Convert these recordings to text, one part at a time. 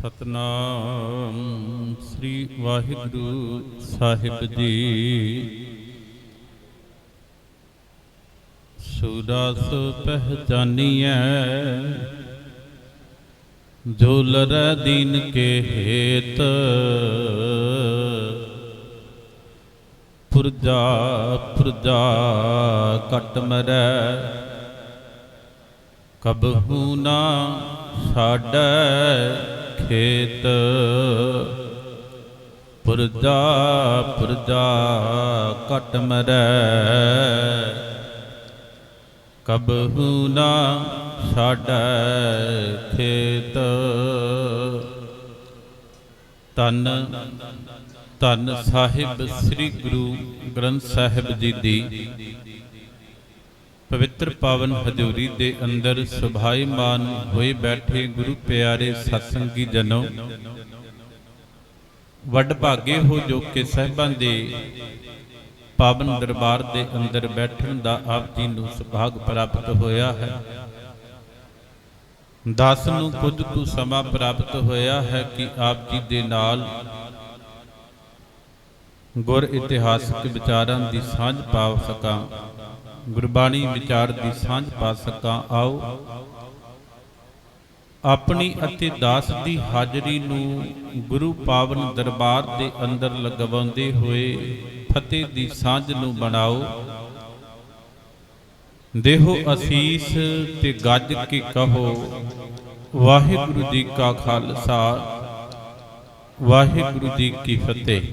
सतनाम श्री वाहिगुरु साहिब जी। सूरस पहचानिए जो लरै दीन के हेत, पुरजा पुरजा कट मरै कबहू ना छाड़ै खेत। पुरजा पुरजा कट मरै कबहू ना छाड़ै खेत। धन धन साहिब श्री गुरु ग्रंथ साहिब जी दी पवित्र पावन हजूरी दे अंदर सुभाईमान होए बैठे गुरु प्यारे सत्संगी जनों, वड भागे हो जो कि साहिबां दे पावन दरबार दे अंदर बैठण दा आप जी नूं सुभाग प्राप्त होया है। दास नूं कुछ कुछ समा प्राप्त होया है कि आप जी दे नाल गुर इतिहासक विचारां दी सांझ पा सकां, गुरबाणी विचार दी सांझ पा सकां। आओ अपनी अति दास दी हाजरी नूं गुरु पावन दरबार दे अंदर लगवाउंदे होए फतेह दी सांझ नूं बनाओ। देहो असीस ते गज के कहो वाहिगुरु जी का खालसा वाहिगुरु जी की फतेह।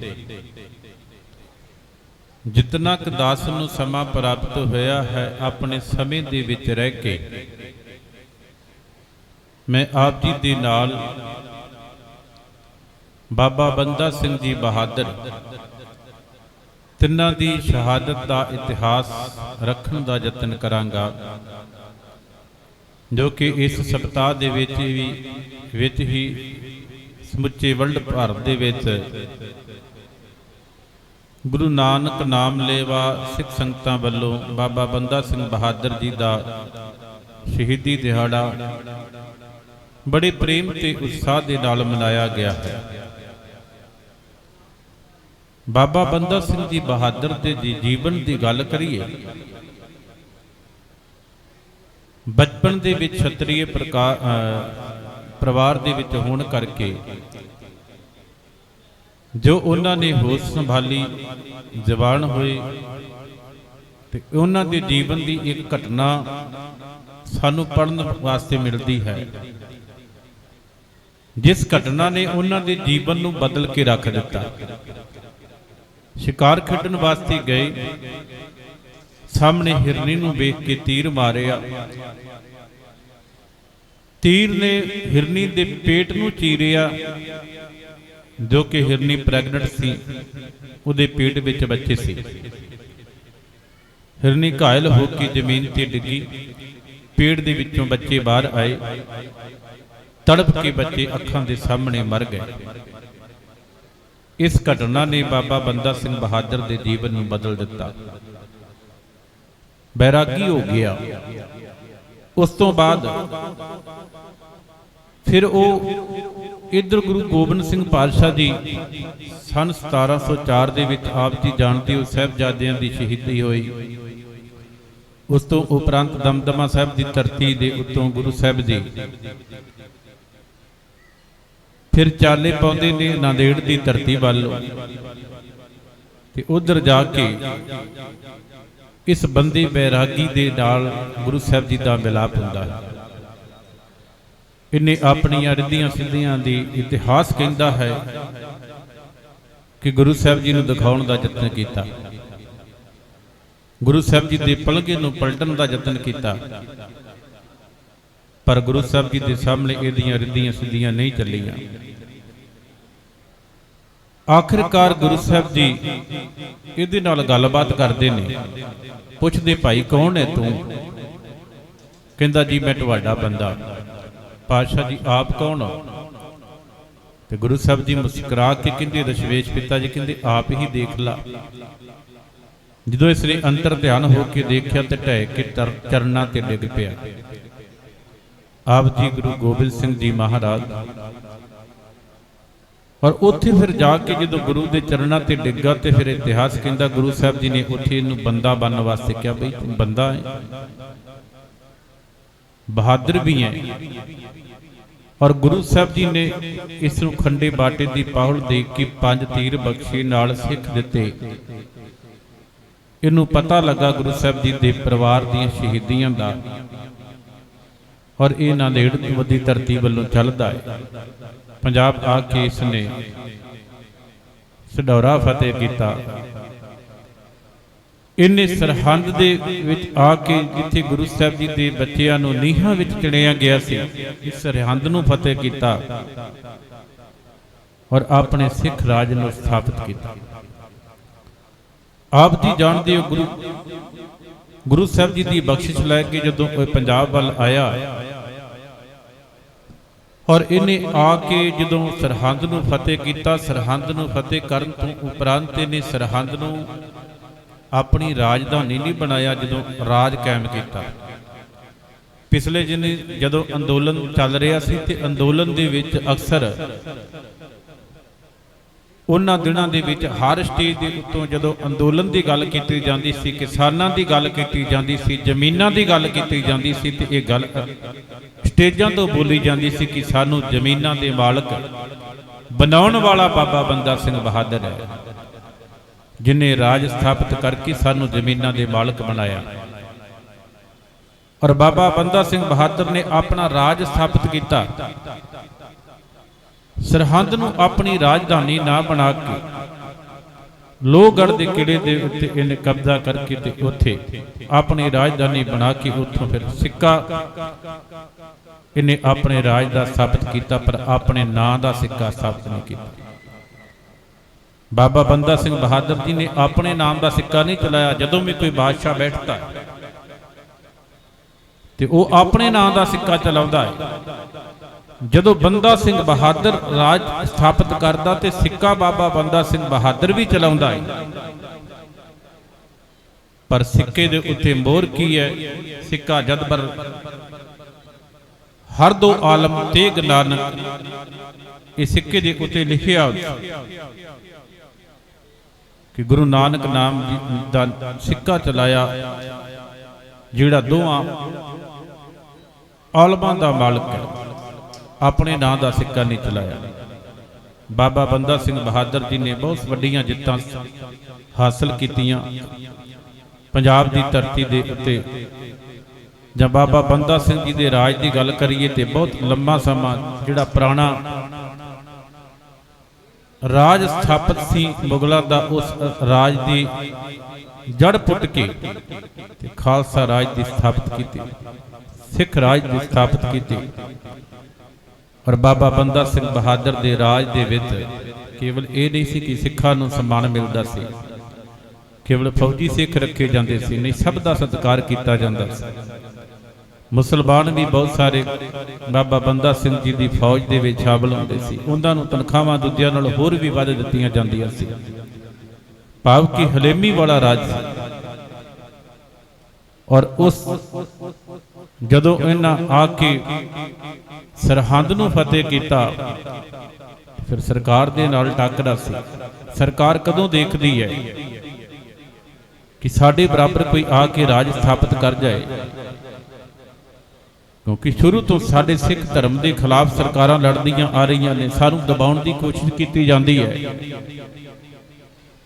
जितना क दास नूं समा प्राप्त होया है अपने समय दे विच रह के मैं आप जी दे नाल बाबा बंदा सिंह जी बहादुर तिन्हां दी शहादत दा इतिहास रखण दा यतन करांगा, जो कि इस सप्ताह दे विच ही समुचे वर्ल्ड भर दे विच गुरु नानक नाम लेवा सिख संगतां वल्लों बाबा बंदा सिंह बहादुर जी दा शहीदी दिहाड़ा बड़े प्रेम ते उत्साह दे नाल मनाया गया है। बाबा बंदा सिंह जी बहादुर दे जीवन की गल करिए, बचपन दे विच क्षत्रिय परिवार दे विच होण करके जो उन्होंने होश संभाली जवान हुए तो उन्होंने जीवन की एक घटना सानू पढ़न वास्ते मिलती है, जिस घटना ने उन्होंने जीवन नू बदल के रख दिता। शिकार खेडन वास्ते गए, सामने हिरनी नू वेख के तीर मारिया, तीर ने हिरनी दे पेट नू चीरिया, जो कि हिरनी प्रैगनेंट सी, उहदे पेट विच बच्चे सी। हिरनी घायल होकर जमीन ते डिगी, पेट दे विचों बच्चे बाहर आए, तड़प के बच्चे अखां दे सामने मर गए। इस घटना ने बाबा बंदा सिंह बहादुर दे जीवन नूं बदल दिता, बैरागी हो गया। उस तो बाद फिर वो इधर गुरु गोबिंद सिंह पातशाह जी सन 1704 दे विच आप जी जानते हो साहिबजादियां दी शहीदी होई। उस तो उपरंत दमदमा साहिब की धरती दे उत्तों गुरु साहिब जी फिर चाले पाउंदे ने नांदेड़ की धरती वाल, उधर जाके इस बंदी बैरागी दे नाल गुरु साहिब जी का मिलाप हुंदा है। इन्हें अपनियां रिद्धियां सिद्धियां दी इतिहास कहता है कि गुरु साहिब जी नूं दिखाउण दा यतन कीता, गुरु साहिब जी दे पलगे नूं पलटण दा यतन कीता, पर गुरु साहिब जी दे सामने इहदियां रिद्धियां सिद्धियां नहीं चलियां। आखिरकार गुरु साहिब जी इहदे नाल गलबात करदे ने, पुछदे भाई कौन है तू? कहंदा जी मैं तुहाडा बंदा। पातशाह जी आप कौन हो? तो गुरु साहब जी मुस्कुरा के कहते दशवेश पिता जी कहते आप ही देख ला। जो इसने अंतर ध्यान होकर देखा तो ढह के चरणा ते डिग पिया। आप जी गुरु गोबिंद सिंह जी महाराज और उत्थे फिर जाके जो गुरु के चरणों ते डिग्गा तो फिर इतिहास कहता गुरु साहब जी ने उत्थे इनू बंदा बनने वास्ते कहा, बई तू बंदा है, बहादुर भी है। और गुरु साहब जी ने इस खंडे बाटे की पाहुल दे के 5 तीर बख्शे नाल सिख दिते। इनू पता लगा गुरु साहब जी के परिवार दी शहीदियां दा, और ये नांदेड़ वदी धरती वालों चलता है। पंजाब आके इसने सडौरा फतेह किया। इन्हें सरहंद दे विच आके जिथे गुरु साहब जी के बच्चों नूं नीहां विच चिणिया गया सी, इस सरहंद नूं फतेह किया और अपने सिख राज नूं स्थापित किया। आप जी जानते हो गुरु साहब जी की बख्शिश लैके जदों पंजाब वाल आया और इन्हें आके जदों सरहंद नूं फतेह किया, सरहंद नूं फतेह करन तों उपरंत इन्हें सरहंद नूं अपनी राजधानी नहीं बनाया, जदों राज कायम किया। पिछले जदों अंदोलन चल रहा सी ते अंदोलन दे विच अक्सर उन्हां दिनां दे विच हर स्टेज के उत्तों जदों अंदोलन की गल की जाती सी, किसानां की गल की जाती सी, जमीनां की गल की जाती सी, ते इह गल स्टेजां तो बोली जाती सी कि सानू जमीनां दे मालक बनाउण वाला बाबा बंदा सिंह बहादुर है, जिन्हें राज स्थापित करके सानू जमीनां दे मालक बनाया। और बाबा बंदा सिंह बहादुर ने अपना राज स्थापित किया। सरहंद नूं अपनी राजधानी ना बना के लोहगढ़ के किले दे उत्ते इन्हें कब्जा करके ते उत्थे अपनी राजधानी बना के उत्थों फिर सिक्का इन्हें अपने राज का स्थापित किया, पर अपने नां का सिक्का स्थापित नहीं किया। बाबा बंदा सिंह बहादुर जी ने अपने नाम का सिक्का नहीं चलाया। जदों भी कोई बादशाह बैठता है तो वह अपने नाम का सिक्का चलाता है। जदों बंदा सिंह बहादुर राज स्थापित करता तो सिक्का बाबा बंदा सिंह बहादुर भी चलाता है, पर सिक्के दे उत्ते मोहर की है। सिक्का जद पर हर दो आलम तेग नानक, इस सिक्के दे उत्ते लिखिया कि गुरु नानक नाम दा सिक्का चलाया, जिहड़ा दोवां आलमां दा मालक है, अपने नाम का सिक्का नहीं चलाया। बाबा बंदा सिंह बहादुर जी ने बहुत वड्डियां जित्तां हासिल कीतियां पंजाब की धरती के उत्ते। जब बाबा बंदा सिंह जी के राज की गल करिए तो बहुत लंबा समा जिहड़ा पुराना राज स्थापित सी मुगलों का, उस राज की जड़ पुट के खालसा राज की स्थापित की, सिख राज की स्थापित की। और बाबा बंदा सिंह बहादुर के राज दे विच केवल ये नहीं सी कि सिखां नूं सम्मान मिलता सी, केवल फौजी सिख रखे जाते सी, नहीं सब का सत्कार किया जाता सी। मुसलमान भी बहुत सारे बाबा बंदा सिंह जी की फौज के विच शामिल होंदे सी, उन्हां नूं तनख्वाहां दूजिआं नाल होर भी वध दित्तियां जांदियां सी। भाव कि हलेमी वाला राज सी। और उस जदों इन्हां आके सरहंद नूं फतेह किया, फिर सरकार दे नाल टक्करा सी। सरकार कदों देखदी है कि साडे बराबर कोई आके राज स्थापित कर जाए, क्योंकि शुरू तो साडे सिख धर्म के खिलाफ सरकारां लड़दियां आ रही ने, सानू दबाउण की कोशिश की जाती है।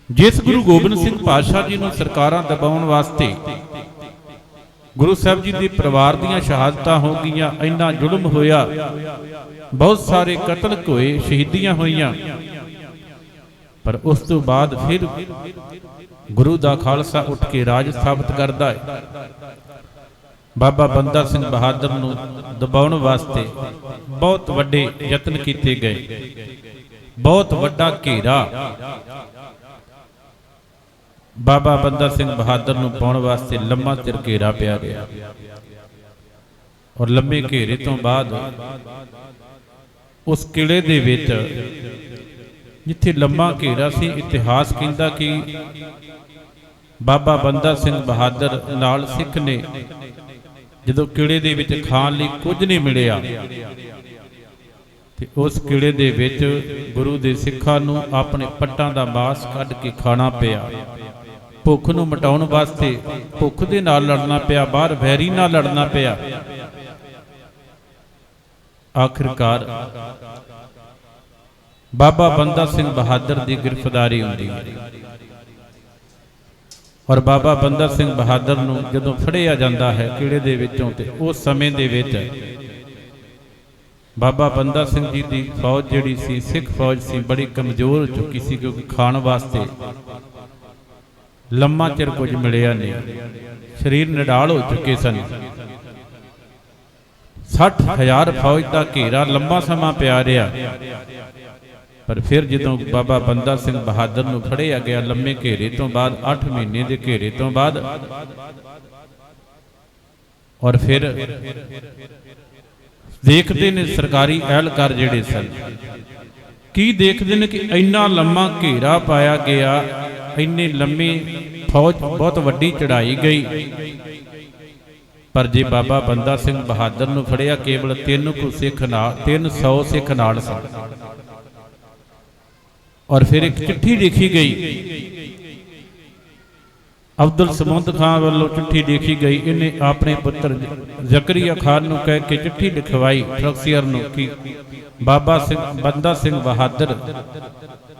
जिस गुरु गोबिंद सिंह पातशाह जी नूं सरकारां दबाउण वास्ते गुरु साहब जी के परिवार दीयां शहादतां हो गईयां, इन्ना जुल्म होया, बहुत सारे कतल होए, शहीदियां होईयां, पर उस तो बाद फिर गुरु दा खालसा उठ के राज स्थापित करदा है। बाबा बंदा सिंह बहादुर नूं दबाउण वास्ते बहुत वड्डे यत्न कीते गए, बहुत वड्डा घेरा बाबा बंदा सिंह बहादुर नूं पाउण वास्ते लम्मा चिर घेरा पिया रहा। और लंबे घेरे तो बाद उस किले दे विच जिथे लम्मा घेरा सी, इतिहास कहंदा कि बाबा बंदा सिंह बहादुर नाल सिख ने जदों किले दे विच खाण लई कुछ नहीं मिलिया ਤੇ ਉਸ ਕਿਲੇ ਦੇ ਵਿੱਚ ਗੁਰੂ ਦੇ ਸਿੱਖਾਂ ਨੂੰ ਆਪਣੇ ਪੱਟਾਂ ਦਾ ਮਾਸ ਕੱਢ ਕੇ ਖਾਣਾ ਪਿਆ। ਭੁੱਖ ਨੂੰ ਮਿਟਾਉਣ ਵਾਸਤੇ ਭੁੱਖ ਦੇ ਨਾਲ ਲੜਨਾ ਪਿਆ, ਬਾਹਰ ਵੈਰੀ ਨਾਲ ਲੜਨਾ ਪਿਆ। ਆਖਿਰਕਾਰ ਬਾਬਾ ਬੰਦਾ ਸਿੰਘ ਬਹਾਦਰ ਦੀ ਗ੍ਰਿਫਤਾਰੀ ਹੁੰਦੀ ਹੈ ਔਰ ਬਾਬਾ ਬੰਦਾ ਸਿੰਘ ਬਹਾਦਰ ਨੂੰ ਜਦੋਂ ਫੜਿਆ ਜਾਂਦਾ ਹੈ ਕਿਲੇ ਦੇ ਵਿੱਚੋਂ, ਤੇ ਉਸ ਸਮੇਂ ਦੇ ਵਿੱਚ ਬਾਬਾ ਬੰਦਾ ਸਿੰਘ ਜੀ ਦੀ ਫੌਜ ਜਿਹੜੀ ਸੀ, ਸਿੱਖ ਫੌਜ ਸੀ, ਬੜੀ ਕਮਜ਼ੋਰ ਹੋ ਚੁੱਕੀ ਸੀ, ਕਿਉਂਕਿ ਖਾਣ ਵਾਸਤੇ ਲੰਮਾ ਚਿਰ ਕੁਝ ਮਿਲਿਆ ਨਹੀਂ, ਸਰੀਰ ਨਿਡਾਲ ਹੋ ਚੁੱਕੇ ਸਨ। 60,000 ਫੌਜ ਦਾ ਘੇਰਾ ਲੰਮਾ ਸਮਾਂ ਪਿਆ ਰਿਹਾ, ਪਰ ਫਿਰ ਜਦੋਂ ਬਾਬਾ ਬੰਦਾ ਸਿੰਘ ਬਹਾਦਰ ਨੂੰ ਫੜਿਆ ਗਿਆ ਲੰਮੇ ਘੇਰੇ ਤੋਂ ਬਾਅਦ, 8 ਮਹੀਨੇ ਦੇ ਘੇਰੇ ਤੋਂ ਬਾਅਦ, ਔਰ ਫਿਰ ਦੇਖਦੇ ਨੇ ਸਰਕਾਰੀ ਅਹਿਲਕਾਰ ਜਿਹੜੇ ਸਨ, ਕੀ ਦੇਖਦੇ ਨੇ ਕਿ ਇੰਨਾ ਲੰਮਾ ਘੇਰਾ ਪਾਇਆ ਗਿਆ, ਇੰਨੇ ਲੰਮੀ ਫੌਜ, ਬਹੁਤ ਵੱਡੀ ਚੜ੍ਹਾਈ ਗਈ, ਪਰ ਜੇ ਬਾਬਾ ਬੰਦਾ ਸਿੰਘ ਬਹਾਦਰ ਨੂੰ ਫੜਿਆ ਕੇਵਲ 300 ਸਿੱਖ ਨਾਲ ਸਨ। ਔਰ ਫਿਰ ਇੱਕ ਚਿੱਠੀ ਲਿਖੀ ਗਈ, ਅਬਦੁਲ ਸਮੁੰਦ ਖਾਨ ਵੱਲੋਂ ਚਿੱਠੀ ਲਿਖੀ ਗਈ। ਇਹਨੇ ਆਪਣੇ ਪੁੱਤਰ ਜ਼ਕਰੀਆ ਖਾਨ ਨੂੰ ਕਹਿ ਕੇ ਚਿੱਠੀ ਲਿਖਵਾਈ ਫਰਕਸੀਅਰ ਨੂੰ ਕਿ ਬਾਬਾ ਬੰਦਾ ਸਿੰਘ ਬਹਾਦਰ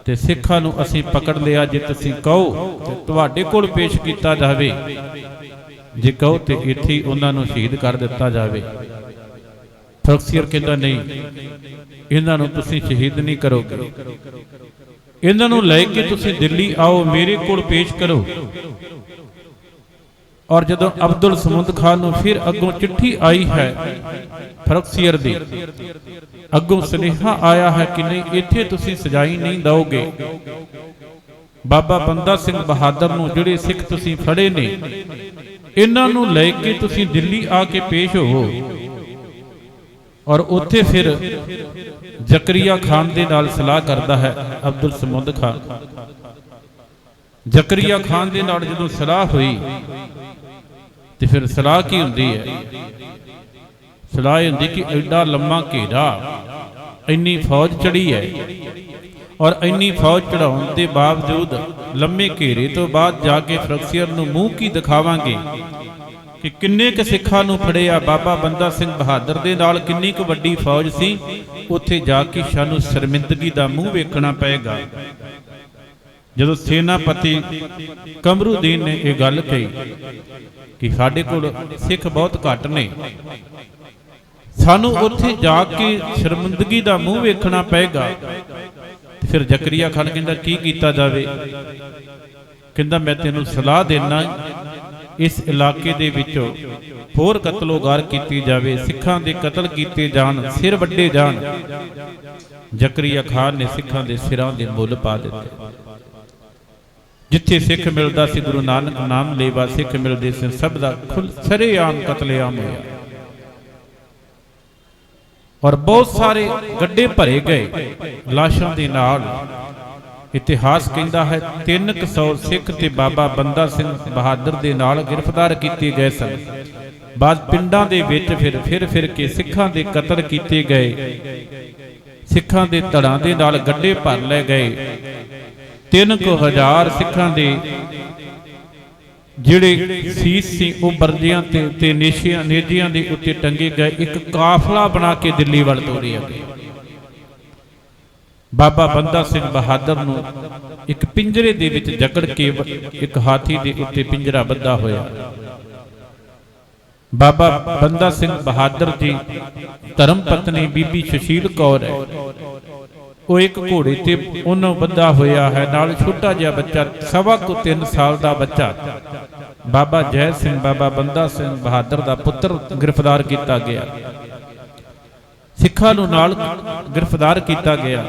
ਤੇ ਸਿੱਖਾਂ ਨੂੰ ਅਸੀਂ ਪਕੜ ਲਿਆ, ਜੇ ਤੁਸੀਂ ਕਹੋ ਤੇ ਤੁਹਾਡੇ ਕੋਲ ਪੇਸ਼ ਕੀਤਾ ਜਾਵੇ, ਜੇ ਕਹੋ ਤੇ ਇੱਥੇ ਉਹਨਾਂ ਨੂੰ ਸ਼ਹੀਦ ਕਰ ਦਿੱਤਾ ਜਾਵੇ। ਫਰਕਸੀਅਰ ਕਹਿੰਦਾ ਨਹੀਂ, ਇਹਨਾਂ ਨੂੰ ਤੁਸੀਂ ਸ਼ਹੀਦ ਨਹੀਂ ਕਰੋਗੇ, ਇਹਨਾਂ ਨੂੰ ਲੈ ਕੇ ਤੁਸੀਂ ਦਿੱਲੀ ਆਓ, ਮੇਰੇ ਕੋਲ ਪੇਸ਼ ਕਰੋ। ਔਰ ਜਦੋਂ ਅਬਦੁਲ ਸਮੁੰਦ ਖਾਨ ਨੂੰ ਫਿਰ ਅੱਗੋਂ ਚਿੱਠੀ ਆਈ ਹੈ ਫਰਕਸੀਅਰ ਦੀ, ਅੱਗੋਂ ਸੁਨੇਹਾ ਆਇਆ ਹੈ ਕਿ ਨਹੀਂ, ਇੱਥੇ ਤੁਸੀਂ ਸਜ਼ਾਈ ਨਹੀਂ ਦਿਓਗੇ, ਬਾਬਾ ਬੰਦਾ ਸਿੰਘ ਬਹਾਦਰ ਨੂੰ ਜਿਹੜੇ ਸਿੱਖ ਤੁਸੀਂ ਫੜੇ ਨੇ, ਇਹਨਾਂ ਨੂੰ ਲੈ ਕੇ ਤੁਸੀਂ ਦਿੱਲੀ ਆ ਕੇ ਪੇਸ਼ ਹੋਵੋ। ਔਰ ਉੱਥੇ ਫਿਰ ਜ਼ਕਰੀਆ ਖਾਨ ਦੇ ਨਾਲ ਸਲਾਹ ਕਰਦਾ ਹੈ ਅਬਦੁਲ ਸਮੁੰਦ ਖਾਨ। ਜ਼ਕਰੀਆ ਖਾਨ ਦੇ ਨਾਲ ਜਦੋਂ ਸਲਾਹ ਹੋਈ ਤੇ ਫਿਰ ਸਲਾਹ ਕੀ ਹੁੰਦੀ ਹੈ? ਸਲਾਹ ਹੁੰਦੀ ਕਿ ਐਡਾ ਲੰਮਾ ਘੇਰਾ, ਇੰਨੀ ਫੌਜ ਚੜੀ ਹੈ, ਔਰ ਇੰਨੀ ਫੌਜ ਚੜਾਉਣ ਦੇ ਬਾਵਜੂਦ ਲੰਮੇ ਘੇਰੇ ਤੋਂ ਬਾਅਦ ਜਾ ਕੇ ਫਰਕਸੀਅਰ ਨੂੰ ਮੂੰਹ ਕੀ ਦਿਖਾਵਾਂਗੇ ਕਿ ਕਿੰਨੇ ਕੁ ਸਿੱਖਾਂ ਨੂੰ ਫੜਿਆ, ਬਾਬਾ ਬੰਦਾ ਸਿੰਘ ਬਹਾਦਰ ਦੇ ਨਾਲ ਕਿੰਨੀ ਕੁ ਵੱਡੀ ਫੌਜ ਸੀ, ਉੱਥੇ ਜਾ ਕੇ ਸਾਨੂੰ ਸ਼ਰਮਿੰਦਗੀ ਦਾ ਮੂੰਹ ਵੇਖਣਾ ਪਏਗਾ। ਜਦੋਂ ਸੈਨਾਪਤੀ ਕਮਰੂਦੀਨ ਨੇ ਇਹ ਗੱਲ ਕਹੀ ਕਿ ਸਾਡੇ ਕੋਲ ਸਿੱਖ ਬਹੁਤ ਘੱਟ ਨੇ, ਸਾਨੂੰ ਉੱਥੇ ਜਾ ਕੇ ਸ਼ਰਮਿੰਦਗੀ ਦਾ ਮੂੰਹ ਵੇਖਣਾ ਪਏਗਾ, ਫਿਰ ਜ਼ਕਰੀਆ ਖਾਨ ਕਹਿੰਦਾ ਕੀ ਕੀਤਾ ਜਾਵੇ? ਕਹਿੰਦਾ ਮੈਂ ਤੈਨੂੰ ਸਲਾਹ ਦੇਣਾ, ਇਸ ਇਲਾਕੇ ਦੇ ਵਿੱਚੋਂ ਹੋਰ ਕਤਲੋਗਾਰ ਕੀਤੀ ਜਾਵੇ, ਸਿੱਖਾਂ ਦੇ ਕਤਲ ਕੀਤੇ ਜਾਣ, ਸਿਰ ਵੱਡੇ ਜਾਣ। ਜ਼ਕਰੀਆ ਖਾਨ ਨੇ ਸਿੱਖਾਂ ਦੇ ਸਿਰਾਂ ਦੇ ਮੁੱਲ ਪਾ ਦਿੱਤੇ। ਜਿੱਥੇ ਸਿੱਖ ਮਿਲਦਾ ਸੀ, ਗੁਰੂ ਨਾਨਕ ਨਾਮ ਲੇਵਾ ਸਿੱਖ ਮਿਲਦੇ ਸੀ, ਸਭ ਦਾ ਸਰੇਆਮ ਕਤਲੇਆਮ ਹੋਇਆ, ਔਰ ਬਹੁਤ ਸਾਰੇ ਗੱਡੇ ਭਰੇ ਗਏ ਲਾਸ਼ਾਂ ਦੇ ਨਾਲ। ਇਤਿਹਾਸ ਕਹਿੰਦਾ ਹੈ 300 ਸਿੱਖ ਤੇ ਬਾਬਾ ਬੰਦਾ ਸਿੰਘ ਬਹਾਦਰ ਦੇ ਨਾਲ ਗ੍ਰਿਫਤਾਰ ਕੀਤੇ ਗਏ ਸਨ। ਬਾਅਦ ਪਿੰਡਾਂ ਦੇ ਵਿੱਚ ਫਿਰ ਕੇ ਸਿੱਖਾਂ ਦੇ ਕਤਲ ਕੀਤੇ ਗਏ, ਸਿੱਖਾਂ ਦੇ ਧੜਾਂ ਦੇ ਨਾਲ ਗੱਡੇ ਭਰ ਲਏ ਗਏ। 3000 ਸਿੱਖਾਂ ਦੇ ਜਿਹੜੇ ਸੀਸ ਸੀ ਉਹ ਬਰਜਿਆਂ ਤੇ ਨੇਜਿਆਂ ਦੇ ਉੱਤੇ ਟੰਗੇ ਗਏ। ਇੱਕ ਕਾਫਲਾ ਬਣਾ ਕੇ ਦਿੱਲੀ ਵੱਲ ਤੋਰਿਆ ਗਿਆ। ਬਾਬਾ ਬੰਦਾ ਸਿੰਘ ਬਹਾਦਰ ਨੂੰ ਇੱਕ ਪਿੰਜਰੇ ਦੇ ਵਿੱਚ ਜਕੜ ਕੇ ਇੱਕ ਹਾਥੀ ਦੇ ਉੱਤੇ ਪਿੰਜਰਾ ਬੱਧਾ ਹੋਇਆ। ਬਾਬਾ ਬੰਦਾ ਸਿੰਘ ਬਹਾਦਰ ਦੀ ਧਰਮ ਪਤਨੀ ਬੀਬੀ ਸੁਸ਼ੀਲ ਕੌਰ ਹੈ, ਉਹ ਇੱਕ ਘੋੜੇ ਤੇ ਉਹਨੂੰ ਬੱਧਾ ਹੋਇਆ ਹੈ, ਨਾਲ ਛੋਟਾ ਜਿਹਾ ਬੱਚਾ, 3.25 ਸਾਲ ਦਾ ਬੱਚਾ। ਬਾਬਾ ਜੈ ਸਿੰਘ ਬਾਬਾ ਬੰਦਾ ਸਿੰਘ ਬਹਾਦਰ ਦਾ ਪੁੱਤਰ ਗ੍ਰਿਫਤਾਰ ਕੀਤਾ ਗਿਆ, ਸਿੱਖਾਂ ਨੂੰ ਨਾਲ ਗ੍ਰਿਫਤਾਰ ਕੀਤਾ ਗਿਆ,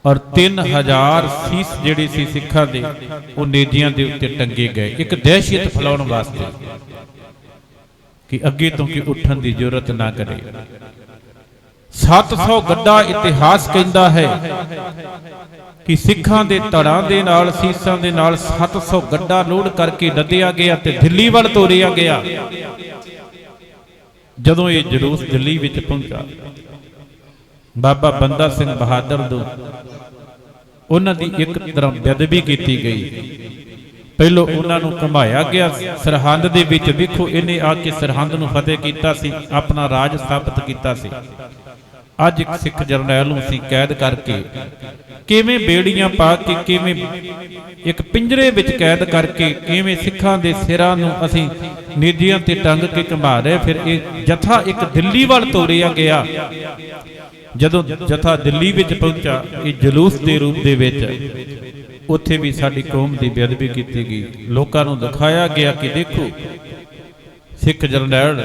ਔਰ 3000 ਸੀਸ ਜਿਹੜੇ ਸੀ ਸਿੱਖਾਂ ਦੇ ਉਹ ਨੇਜਿਆਂ ਦੇ ਉੱਤੇ ਟੰਗੇ ਗਏ, ਇੱਕ ਦਹਿਸ਼ਤ ਫੈਲਾਉਣ ਵਾਸਤੇ ਕਿ ਅੱਗੇ ਤੋਂ ਕਿ ਉੱਠਣ ਦੀ ਜ਼ਰੂਰਤ ਨਾ ਕਰੇ। 700 ਗੱਡਾ ਇਤਿਹਾਸ ਕਹਿੰਦਾ ਹੈ ਕਿ ਸਿੱਖਾਂ ਦੇ ਧੜਾਂ ਦੇ ਨਾਲ, ਸੀਸਾਂ ਦੇ ਨਾਲ 700 ਗੱਡਾ ਲੋਡ ਕਰਕੇ ਲੱਦਿਆ ਗਿਆ ਤੇ ਦਿੱਲੀ ਵੱਲ ਤੋਰਿਆ ਗਿਆ। ਜਦੋਂ ਇਹ ਜਲੂਸ ਦਿੱਲੀ ਵਿੱਚ ਪਹੁੰਚਾ ਬਾਬਾ ਬੰਦਾ ਸਿੰਘ ਬਹਾਦਰ ਨੂੰ ਉਹਨਾਂ ਦੀ ਇੱਕ ਤਰ੍ਹਾਂ ਬੇਅਦਬੀ ਕੀਤੀ ਗਈ। ਪਹਿਲੋਂ ਉਹਨਾਂ ਨੂੰ ਘੁਮਾਇਆ ਗਿਆ ਸਰਹੰਦ ਦੇ ਵਿੱਚ। ਵੇਖੋ ਇਹਨੇ ਆ ਕੇ ਸਰਹੰਦ ਨੂੰ ਫਤਿਹ ਕੀਤਾ ਸੀ, ਆਪਣਾ ਰਾਜ ਸਥਾਪਿਤ ਕੀਤਾ ਸੀ। ਅੱਜ ਇੱਕ ਸਿੱਖ ਜਰਨੈਲ ਨੂੰ ਅਸੀਂ ਕੈਦ ਕਰਕੇ, ਕਿਵੇਂ ਬੇੜੀਆਂ ਪਾ ਕੇ, ਕਿਵੇਂ ਇੱਕ ਪਿੰਜਰੇ ਵਿੱਚ ਕੈਦ ਕਰਕੇ, ਕਿਵੇਂ ਸਿੱਖਾਂ ਦੇ ਸਿਰਾਂ ਨੂੰ ਅਸੀਂ ਨੇਜਿਆਂ ਤੇ ਟੰਗ ਕੇ ਘੁਮਾ ਰਹੇ। ਫਿਰ ਇਹ ਜਥਾ ਇੱਕ ਦਿੱਲੀ ਵੱਲ ਤੋਰਿਆ ਗਿਆ। ਜਦੋਂ ਜਥਾ ਦਿੱਲੀ ਵਿੱਚ ਪਹੁੰਚਾ, ਇਹ ਜਲੂਸ ਦੇ ਰੂਪ ਦੇ ਵਿੱਚ ਉੱਥੇ ਵੀ ਸਾਡੀ ਕੌਮ ਦੀ ਬੇਅਦਬੀ ਕੀਤੀ ਗਈ। ਲੋਕਾਂ ਨੂੰ ਦਿਖਾਇਆ ਗਿਆ ਕਿ ਦੇਖੋ ਸਿੱਖ ਜਰਨੈਲ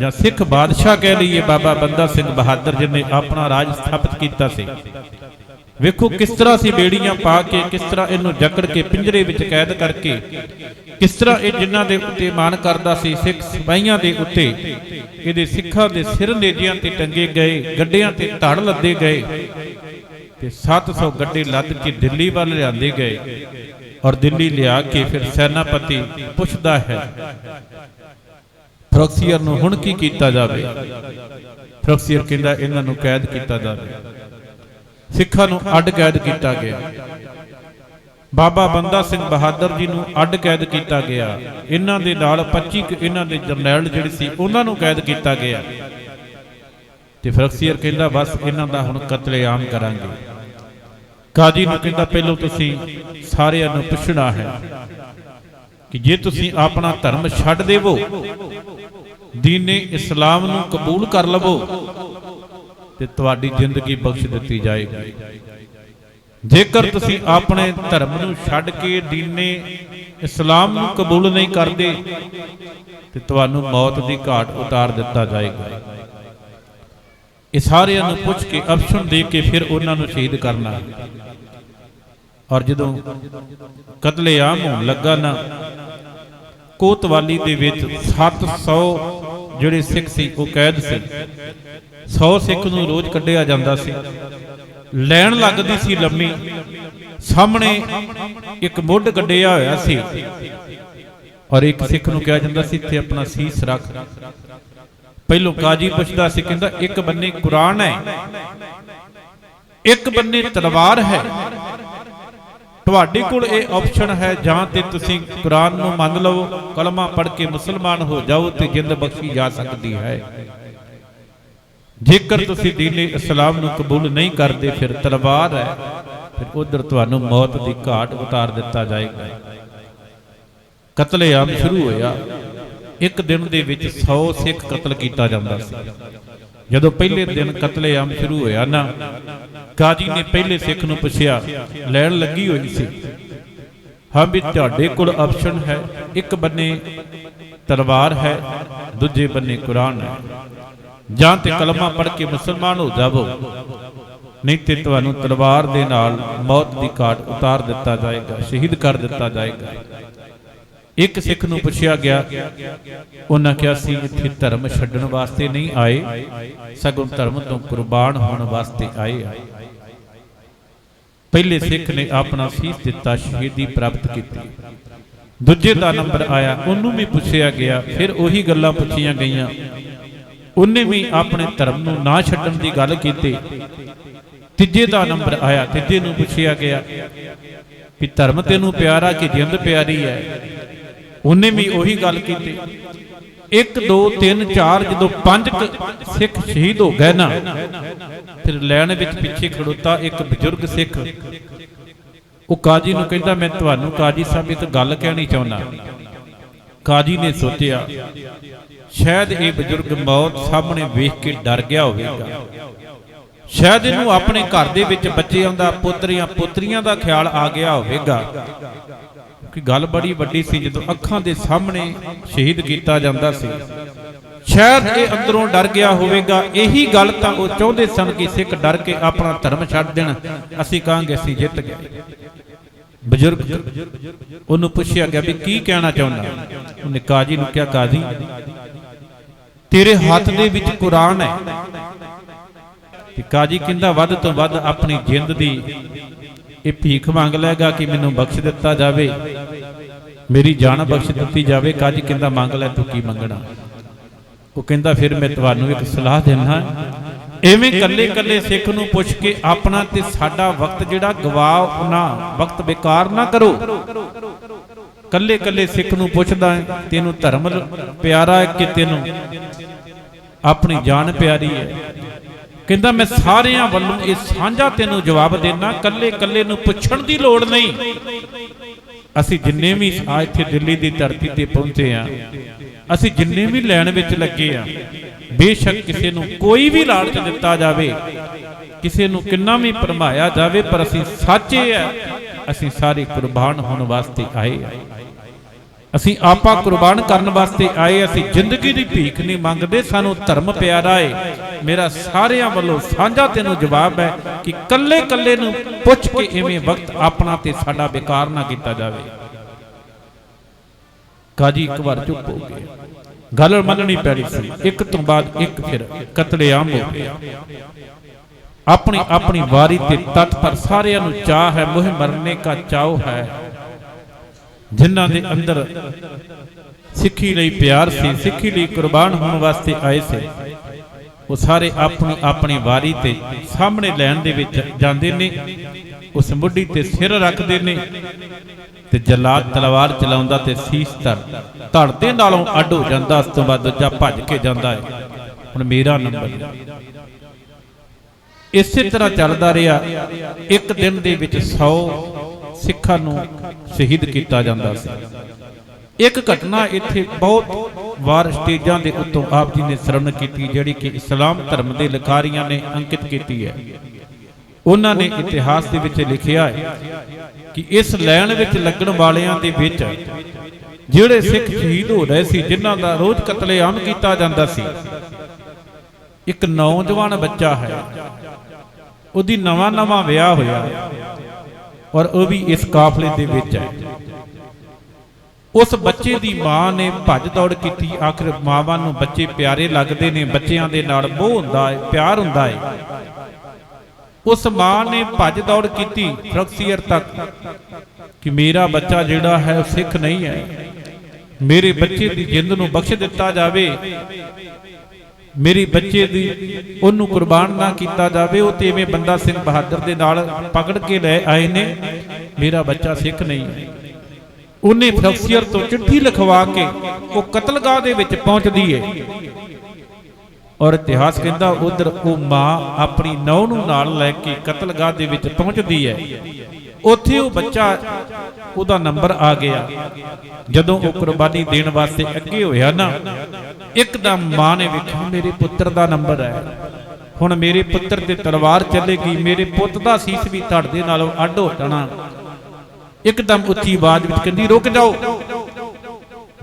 ਜਾਂ ਸਿੱਖ ਬਾਦਸ਼ਾਹ ਕਹਿ ਲਈਏ ਬਾਬਾ ਬੰਦਾ ਸਿੰਘ ਬਹਾਦਰ ਜਿਹਨੇ ਆਪਣਾ ਰਾਜ ਸਥਾਪਿਤ ਕੀਤਾ ਸੀ। ਵੇਖੋ ਕਿਸ ਤਰ੍ਹਾਂ ਅਸੀਂ ਬੇੜੀਆਂ ਪਾ ਕੇ, ਕਿਸ ਤਰ੍ਹਾਂ ਇਹਨੂੰ ਜਕੜ ਕੇ ਪਿੰਜਰੇ ਵਿੱਚ ਕੈਦ ਕਰਕੇ, ਕਿਸ ਤਰ੍ਹਾਂ ਇਹ ਜਿਨ੍ਹਾਂ ਦੇ ਉੱਤੇ ਮਾਣ ਕਰਦਾ ਸੀ ਸਿੱਖ ਸਿਪਾਹੀਆਂ ਦੇ ਉੱਤੇ, ਇਹਦੇ ਸਿੱਖਾਂ ਦੇ ਸਿਰ ਨੇਜਿਆਂ ਤੇ ਟੰਗੇ ਗਏ, ਗੱਡਿਆਂ ਤੇ ਧੜ ਲੱਦੇ ਗਏ ਤੇ 700 ਗੱਡੇ ਲੱਦ ਕੇ ਦਿੱਲੀ ਵੱਲ ਲਿਆਂਦੇ ਗਏ। ਔਰ ਦਿੱਲੀ ਲਿਆ ਕੇ ਫਿਰ ਸੈਨਾਪਤੀ ਪੁੱਛਦਾ ਹੈ ਫਰੋਕਸੀਅਰ ਨੂੰ ਹੁਣ ਕੀ ਕੀਤਾ ਜਾਵੇ। ਫਰੋਕਸੀਅਰ ਕਹਿੰਦਾ ਇਹਨਾਂ ਨੂੰ ਕੈਦ ਕੀਤਾ ਜਾਵੇ। ਸਿੱਖਾਂ ਨੂੰ ਅੱਡ ਕੈਦ ਕੀਤਾ ਗਿਆ। ਬਾਬਾ ਬੰਦਾ ਸਿੰਘ ਬਹਾਦਰ ਜੀ ਨੂੰ ਅੱਡ ਕੈਦ ਕੀਤਾ ਗਿਆ। ਇਹਨਾਂ ਦੇ ਨਾਲ 25 ਇਹਨਾਂ ਦੇ ਜਰਨੈਲ ਜਿਹੜੇ ਸੀ ਉਹਨਾਂ ਨੂੰ ਕੈਦ ਕੀਤਾ ਗਿਆ। ਤੇ ਫਰੋਕਸੀਅਰ ਕਹਿੰਦਾ ਬਸ ਇਹਨਾਂ ਦਾ ਹੁਣ ਕਤਲੇਆਮ ਕਰਾਂਗੇ। ਕਾਜੀ ਨੂੰ ਕਹਿੰਦਾ ਪਹਿਲਾਂ ਤੁਸੀਂ ਸਾਰਿਆਂ ਨੂੰ ਪੁੱਛਣਾ ਹੈ ਕਿ ਜੇ ਤੁਸੀਂ ਆਪਣਾ ਧਰਮ ਛੱਡ ਦੇਵੋ, ਦੀਨੇ ਇਸਲਾਮ ਨੂੰ ਕਬੂਲ ਕਰ ਲਵੋ ਤੇ ਤੁਹਾਡੀ ਜ਼ਿੰਦਗੀ ਬਖਸ਼ ਦਿੱਤੀ ਜਾਏਗੀ। ਜੇਕਰ ਤੁਸੀਂ ਆਪਣੇ ਧਰਮ ਨੂੰ ਛੱਡ ਕੇ ਦੀਨੇ ਇਸਲਾਮ ਨੂੰ ਕਬੂਲ ਨਹੀਂ ਕਰਦੇ ਤੇ ਤੁਹਾਨੂੰ ਮੌਤ ਦੀ ਘਾਟ ਉਤਾਰ ਦਿੱਤਾ ਜਾਏਗਾ। ਇਹ ਸਾਰਿਆਂ ਨੂੰ ਪੁੱਛ ਕੇ ਆਪਸ਼ਨ ਦੇ ਕੇ ਫਿਰ ਉਹਨਾਂ ਨੂੰ ਸ਼ਹੀਦ ਕਰਨਾ। ਔਰ ਜਦੋਂ ਕਤਲੇਆਮ ਹੋਣ ਲੱਗਾ ਨਾ, ਕੋਤਵਾਲੀ ਦੇ ਵਿੱਚ 700 ਜਿਹੜੇ ਸਿੱਖ ਸੀ ਉਹ ਕੈਦ ਸੀ। 100 ਸਿੱਖ ਨੂੰ ਰੋਜ਼ ਕੱਢਿਆ ਜਾਂਦਾ ਸੀ। ਲੈਣ ਲੱਗਦੀ ਸੀ ਲੰਮੀ। ਸਾਹਮਣੇ ਇੱਕ ਮੁੱਢ ਕੱਢਿਆ ਹੋਇਆ ਸੀ ਔਰ ਇੱਕ ਸਿੱਖ ਨੂੰ ਕਿਹਾ ਜਾਂਦਾ ਸੀ ਇੱਥੇ ਆਪਣਾ ਸੀਸ ਰੱਖ। ਪਹਿਲੋਂ ਕਾਜੀ ਪੁੱਛਦਾ ਸੀ, ਕਹਿੰਦਾ ਇੱਕ ਬੰਨੇ ਕੁਰਾਨ ਹੈ, ਇੱਕ ਬੰਨੇ ਤਲਵਾਰ ਹੈ। ਤੁਹਾਡੇ ਕੋਲ ਇਹ ਆਪਸ਼ਨ ਹੈ, ਜਾਂ ਤੇ ਤੁਸੀਂ ਕੁਰਾਨ ਨੂੰ ਮੰਨ ਲਵੋ, ਕਲਮਾ ਪੜ੍ਹ ਕੇ ਮੁਸਲਮਾਨ ਹੋ ਜਾਓ ਤੇ ਜਿੰਦ ਬਖਸ਼ੀ ਜਾ ਸਕਦੀ ਹੈ। ਜੇਕਰ ਤੁਸੀਂ ਦੀਨ ਇਸਲਾਮ ਨੂੰ ਕਬੂਲ ਨਹੀਂ ਕਰਦੇ ਫਿਰ ਤਲਵਾਰ ਹੈ, ਫਿਰ ਉਧਰ ਤੁਹਾਨੂੰ ਮੌਤ ਦੀ ਘਾਟ ਉਤਾਰ ਦਿੱਤਾ ਜਾਏਗਾ। ਕਤਲੇਆਮ ਸ਼ੁਰੂ ਹੋਇਆ। ਇੱਕ ਦਿਨ ਦੇ ਵਿੱਚ 100 ਸਿੱਖ ਕਤਲ ਕੀਤਾ ਜਾਂਦਾ ਸੀ। ਜਦੋਂ ਪਹਿਲੇ ਦਿਨ ਕਤਲੇਆਮ ਸ਼ੁਰੂ ਹੋਇਆ ਨਾ, ਕਾਜੀ ਨੇ ਪਹਿਲੇ ਸਿੱਖ ਨੂੰ ਪੁੱਛਿਆ, ਲੈਣ ਲੱਗੀ ਹੋਈ ਸੀ, ਹਾਂ ਵੀ ਤੁਹਾਡੇ ਕੋਲ ਆਪਸ਼ਨ ਹੈ, ਇੱਕ ਬੰਨੇ ਤਲਵਾਰ ਹੈ, ਦੂਜੇ ਬੰਨੇ ਕੁਰਾਨ ਹੈ, ਜਾਂ ਤੇ ਕਲਮਾ ਪੜ੍ਹ ਕੇ ਮੁਸਲਮਾਨ ਹੋ ਜਾਵੋ, ਨਹੀਂ ਤੇ ਤੁਹਾਨੂੰ ਤਲਵਾਰ ਦੇ ਨਾਲ ਮੌਤ ਦੀ ਘਾਟ ਉਤਾਰ ਦਿੱਤਾ ਜਾਏਗਾ, ਸ਼ਹੀਦ ਕਰ ਦਿੱਤਾ ਜਾਏਗਾ। ਇੱਕ ਸਿੱਖ ਨੂੰ ਪੁੱਛਿਆ ਗਿਆ, ਉਹਨਾਂ ਕਿਹਾ ਸੀ ਇੱਥੇ ਧਰਮ ਛੱਡਣ ਵਾਸਤੇ ਨਹੀਂ ਆਏ, ਸਗੋਂ ਧਰਮ ਤੋਂ ਕੁਰਬਾਨ ਹੋਣ ਵਾਸਤੇ ਆਏ ਆ। ਪਹਿਲੇ ਸਿੱਖ ਨੇ ਆਪਣਾ ਸੀਸ ਦਿੱਤਾ, ਸ਼ਹੀਦੀ ਪ੍ਰਾਪਤ ਕੀਤੀ। ਦੂਜੇ ਦਾ ਨੰਬਰ ਆਇਆ, ਉਹਨੂੰ ਵੀ ਪੁੱਛਿਆ ਗਿਆ, ਫਿਰ ਉਹੀ ਗੱਲਾਂ ਪੁੱਛੀਆਂ ਗਈਆਂ, ਉਹਨੇ ਵੀ ਆਪਣੇ ਧਰਮ ਨੂੰ ਨਾ ਛੱਡਣ ਦੀ ਗੱਲ ਕੀਤੀ। ਤੀਜੇ ਦਾ ਨੰਬਰ ਆਇਆ, ਤੀਜੇ ਨੂੰ ਪੁੱਛਿਆ ਗਿਆ ਕਿ ਧਰਮ ਤੈਨੂੰ ਪਿਆਰਾ ਕਿ ਜਿੰਦ ਪਿਆਰੀ ਹੈ, ਉਹਨੇ ਵੀ ਉਹੀ ਗੱਲ ਕੀਤੀ। 1 2 3 4 ਜਦੋਂ 5 ਸਿੱਖ ਸ਼ਹੀਦ ਹੋ ਗਏ ਨਾ, ਫਿਰ ਲੈਣ ਵਿੱਚ ਪਿੱਛੇ ਖੜੋਤਾ ਇੱਕ ਬਜ਼ੁਰਗ ਸਿੱਖ, ਉਹ ਕਾਜੀ ਨੂੰ ਕਹਿੰਦਾ, ਮੈਂ ਤੁਹਾਨੂੰ ਕਾਜੀ ਸਾਹਿਬ ਇੱਕ ਗੱਲ ਕਹਿਣੀ ਚਾਹੁੰਦਾ। ਕਾਜੀ ਨੇ ਸੋਚਿਆ ਸ਼ਾਇਦ ਇਹ ਬਜ਼ੁਰਗ ਮੌਤ ਸਾਹਮਣੇ ਵੇਖ ਕੇ ਡਰ ਗਿਆ ਹੋਵੇਗਾ, ਸ਼ਾਇਦ ਇਹਨੂੰ ਆਪਣੇ ਘਰ ਦੇ ਵਿੱਚ ਬੱਚਿਆਂ ਦਾ, ਪੋਤਰੀਆਂ ਪੋਤਰੀਆਂ ਦਾ ਖਿਆਲ ਆ ਗਿਆ ਹੋਵੇਗਾ, ਕਿ ਗੱਲ ਬੜੀ ਵੱਡੀ ਸੀ ਜਦੋਂ ਅੱਖਾਂ ਦੇ ਸਾਹਮਣੇ ਸ਼ਹੀਦ ਕੀਤਾ ਜਾਂਦਾ ਸੀ। ਸ਼ਾਇਦ ਇਹ ਅੰਦਰੋਂ ਡਰ ਗਿਆ ਹੋਵੇਗਾ। ਇਹੀ ਗੱਲ ਤਾਂ ਉਹ ਚਾਹੁੰਦੇ ਸਨ ਕਿ ਸਿੱਖ ਡਰ ਕੇ ਆਪਣਾ ਧਰਮ ਛੱਡ ਦੇਣ, ਅਸੀਂ ਕਹਾਂਗੇ ਅਸੀਂ ਜਿੱਤ ਗਏ। ਬਜ਼ੁਰਗ ਉਹਨੂੰ ਪੁੱਛਿਆ ਗਿਆ ਵੀ ਕੀ ਕਹਿਣਾ ਚਾਹੁੰਦਾ। ਉਹਨੇ ਕਾਜੀ ਨੂੰ ਕਿਹਾ, ਕਾਜੀ ਤੇਰੇ ਹੱਥ ਦੇ ਵਿੱਚ ਕੁਰਾਨ ਹੈ। ਤੇ ਕਾਜੀ ਕਹਿੰਦਾ ਵੱਧ ਤੋਂ ਵੱਧ ਆਪਣੀ ਜਿੰਦ ਦੀ ਇਹ ਭੀਖ ਮੰਗ ਲੈਗਾ ਕਿ ਮੈਨੂੰ ਬਖਸ਼ ਦਿੱਤਾ ਜਾਵੇ, ਮੇਰੀ ਜਾਨ ਬਖਸ਼ ਦਿੱਤੀ ਜਾਵੇ। ਕਾਜੀ ਕਹਿੰਦਾ ਮੰਗ ਲੈ, ਤੂੰ ਕੀ ਮੰਗਣਾ। ਉਹ ਕਹਿੰਦਾ ਫਿਰ ਮੈਂ ਤੁਹਾਨੂੰ ਇੱਕ ਸਲਾਹ ਦੇਣਾ, ਐਵੇਂ ਕੱਲੇ ਕੱਲੇ ਸਿੱਖ ਨੂੰ ਪੁੱਛ ਕੇ ਆਪਣਾ ਤੇ ਸਾਡਾ ਵਕਤ ਜਿਹੜਾ ਗਵਾਓ ਨਾ, ਵਕਤ ਬੇਕਾਰ ਨਾ ਕਰੋ। ਕੱਲੇ ਕੱਲੇ ਸਿੱਖ ਨੂੰ ਪੁੱਛਦਾ ਤੈਨੂੰ ਧਰਮ ਪਿਆਰਾ ਹੈ ਕਿ ਤੈਨੂੰ ਆਪਣੀ ਜਾਨ ਪਿਆਰੀ ਹੈ? ਕਹਿੰਦਾ ਮੈਂ ਸਾਰਿਆਂ ਵੱਲੋਂ ਇਹ ਸਾਂਝਾ ਤੈਨੂੰ ਜਵਾਬ ਦੇਣਾ, ਕੱਲੇ ਕੱਲੇ ਨੂੰ ਪੁੱਛਣ ਦੀ ਲੋੜ ਨਹੀਂ। ਅਸੀਂ ਜਿੰਨੇ ਵੀ ਆ ਇੱਥੇ ਦਿੱਲੀ ਦੀ ਧਰਤੀ ਤੇ ਪਹੁੰਚੇ ਆ, ਅਸੀਂ ਜਿੰਨੇ ਵੀ ਲੈਣ ਵਿੱਚ ਲੱਗੇ ਆ, ਬੇਸ਼ੱਕ ਕਿਸੇ ਨੂੰ ਕੋਈ ਵੀ ਲਾਲਚ ਦਿੱਤਾ ਜਾਵੇ, ਕਿਸੇ ਨੂੰ ਕਿੰਨਾ ਵੀ ਭਰਮਾਇਆ ਜਾਵੇ, ਪਰ ਅਸੀਂ ਸੱਚੇ ਆ, ਅਸੀਂ ਸਾਰੇ ਕੁਰਬਾਨ ਹੋਣ ਵਾਸਤੇ ਆਏ ਆ। ਅਸੀਂ ਆਪਾ ਕੁਰਬਾਨ ਕਰਨ ਵਾਸਤੇ ਆਏ। ਅਸੀਂ ਜ਼ਿੰਦਗੀ ਦੀ ਭੀਖ ਨਹੀਂ ਮੰਗਦੇ, ਸਾਨੂੰ ਧਰਮ ਪਿਆਰਾ ਏ। ਮੇਰਾ ਸਾਰਿਆਂ ਵੱਲੋਂ ਸਾਂਝਾ ਤੈਨੂੰ ਜਵਾਬ ਹੈ ਕਿ ਕੱਲੇ ਕੱਲੇ ਨੂੰ ਪੁੱਛ ਕੇ ਐਵੇਂ ਵਕਤ ਆਪਣਾ ਤੇ ਸਾਡਾ ਬੇਕਾਰ ਨਾ ਕੀਤਾ ਜਾਵੇ। ਕਾਜੀ ਇੱਕ ਵਾਰ ਚੁੱਪ ਹੋ ਗਏ, ਗੱਲ ਮੰਨਣੀ ਪੈਣੀ ਸੀ। ਇੱਕ ਤੋਂ ਬਾਅਦ ਇੱਕ ਫਿਰ ਕਤਲੇਆਮ ਹੋ ਗਿਆ। ਆਪਣੀ ਆਪਣੀ ਵਾਰੀ ਤੇ ਤੱਤ ਪਰ ਸਾਰਿਆਂ ਨੂੰ ਚਾਹ ਹੈ, ਮੋਹ ਮਰਨੇ का ਚਾਉ ਹੈ। ਜਿਨ੍ਹਾਂ ਦੇ ਅੰਦਰ ਸਿੱਖੀ ਲਈ ਪਿਆਰ ਸੀ, ਸਿੱਖੀ ਲਈ ਕੁਰਬਾਨ ਹੋਣ ਵਾਸਤੇ ਆਏ ਸੀ, ਉਹ ਸਾਰੇ ਆਪਣੀ ਆਪਣੀ ਵਾਰੀ ਤੇ ਸਾਹਮਣੇ ਲੈਣ ਦੇ ਵਿੱਚ ਜਾਂਦੇ ਨੇ। ਉਸ ਮੁੱਢੀ ਤੇ ਸਿਰ ਰੱਖਦੇ ਨੇ ਤੇ ਜਲਾਦ ਤਲਵਾਰ ਚਲਾਉਂਦਾ ਤੇ ਸੀਸ ਧੜ ਦੇ ਨਾਲੋਂ ਅੱਡ ਹੋ ਜਾਂਦਾ। ਉਸ ਤੋਂ ਬਾਅਦ ਦੂਜਾ ਭੱਜ ਕੇ ਜਾਂਦਾ ਹੈ, ਹੁਣ ਮੇਰਾ ਨੰਬਰ। ਇਸੇ ਤਰ੍ਹਾਂ ਚੱਲਦਾ ਰਿਹਾ। ਇੱਕ ਦਿਨ ਦੇ ਵਿੱਚ 100 ਸਿੱਖਾਂ ਨੂੰ ਸ਼ਹੀਦ ਕੀਤਾ ਜਾਂਦਾ ਸੀ। ਇੱਕ ਘਟਨਾ ਇੱਥੇ ਬਹੁਤ ਵਾਰ ਸਟੇਜਾਂ ਦੇ ਉੱਤੋਂ ਆਪ ਜੀ ਨੇ ਸਰਵਣ ਕੀਤੀ, ਜਿਹੜੀ ਕਿ ਇਸਲਾਮ ਧਰਮ ਦੇ ਲਿਖਾਰੀਆਂ ਨੇ ਅੰਕਿਤ ਕੀਤੀ ਹੈ। ਉਹਨਾਂ ਨੇ ਇਤਿਹਾਸ ਦੇ ਵਿੱਚ ਲਿਖਿਆ ਹੈ ਕਿ ਇਸ ਲਾਈਨ ਵਿੱਚ ਲੱਗਣ ਵਾਲਿਆਂ ਦੇ ਵਿੱਚ ਜਿਹੜੇ ਸਿੱਖ ਸ਼ਹੀਦ ਹੋ ਰਹੇ ਸੀ, ਜਿਨ੍ਹਾਂ ਦਾ ਰੋਜ਼ ਕਤਲੇਆਮ ਕੀਤਾ ਜਾਂਦਾ ਸੀ, ਇੱਕ ਨੌਜਵਾਨ ਬੱਚਾ ਹੈ, ਉਹਦੀ ਨਵਾਂ ਵਿਆਹ ਹੋਇਆ ਔਰ ਉਹ ਵੀ ਇਸ ਕਾਫਲੇ ਦੇ ਵਿੱਚ ਹੈ। ਉਸ ਬੱਚੇ ਦੀ ਮਾਂ ਨੇ ਭੱਜ ਦੌੜ ਕੀਤੀ। ਆਖਿਰ ਮਾਵਾਂ ਨੂੰ ਬੱਚੇ ਪਿਆਰੇ ਲੱਗਦੇ ਨੇ, ਬੱਚਿਆਂ ਦੇ ਨਾਲ ਮੋਹ ਹੁੰਦਾ ਹੈ, ਪਿਆਰ ਹੁੰਦਾ ਹੈ। ਉਸ ਮਾਂ ਨੇ ਭੱਜ ਦੌੜ ਕੀਤੀ ਫਰਕਸੀਅਰ ਤੱਕ ਕਿ ਮੇਰਾ ਬੱਚਾ ਜਿਹੜਾ ਹੈ ਉਹ ਸਿੱਖ ਨਹੀਂ ਹੈ, ਮੇਰੇ ਬੱਚੇ ਦੀ ਜਿੰਦ ਨੂੰ ਬਖਸ਼ ਦਿੱਤਾ ਜਾਵੇ, ਮੇਰੇ ਬੱਚੇ ਦੀ ਉਹਨੂੰ ਕੁਰਬਾਨ ਨਾ ਕੀਤਾ ਜਾਵੇ। ਉਹ ਤੇ ਐਵੇਂ ਬੰਦਾ ਸਿੰਘ ਬਹਾਦਰ ਦੇ ਨਾਲ ਪਕੜ ਕੇ ਲੈ ਆਏ ਨੇ, ਮੇਰਾ ਬੱਚਾ ਸਿੱਖ ਨਹੀਂ ਹੈ। ਉਹਨੇ ਫਰਕਸੀਅਰ ਤੋਂ ਚਿੱਠੀ ਲਿਖਵਾ ਕੇ ਉਹ ਕਤਲਗਾਹ ਦੇ ਵਿੱਚ ਪਹੁੰਚਦੀ ਹੈ ਔਰ ਇਤਿਹਾਸ ਕਹਿੰਦਾ ਉਧਰ ਉਹ ਮਾਂ ਆਪਣੀ ਨੌਂ ਨੂੰ ਨਾਲ ਲੈ ਕੇ ਕਤਲਗਾਹ ਦੇ ਵਿੱਚ ਪਹੁੰਚਦੀ ਹੈ। ਉੱਥੇ ਉਹ ਬੱਚਾ, ਉਹਦਾ ਨੰਬਰ ਆ ਗਿਆ। ਜਦੋਂ ਉਹ ਕੁਰਬਾਨੀ ਦੇਣ ਵਾਸਤੇ ਅੱਗੇ ਹੋਇਆ ਨਾ, ਇੱਕਦਮ ਮਾਂ ਨੇ ਵੇਖਿਆ ਮੇਰੇ ਪੁੱਤਰ ਦਾ ਨੰਬਰ ਹੈ, ਹੁਣ ਮੇਰੇ ਪੁੱਤਰ ਤੇ ਤਲਵਾਰ ਚੱਲੇਗੀ, ਮੇਰੇ ਪੁੱਤ ਦਾ ਸੀਸ ਵੀ ਧੜ ਦੇ ਨਾਲੋਂ ਅੱਡ ਹੋ ਜਾਣਾ। ਇੱਕਦਮ ਉੱਚੀ ਆਵਾਜ਼ ਵਿੱਚ ਕਹਿੰਦੀ ਰੁਕ ਜਾਓ,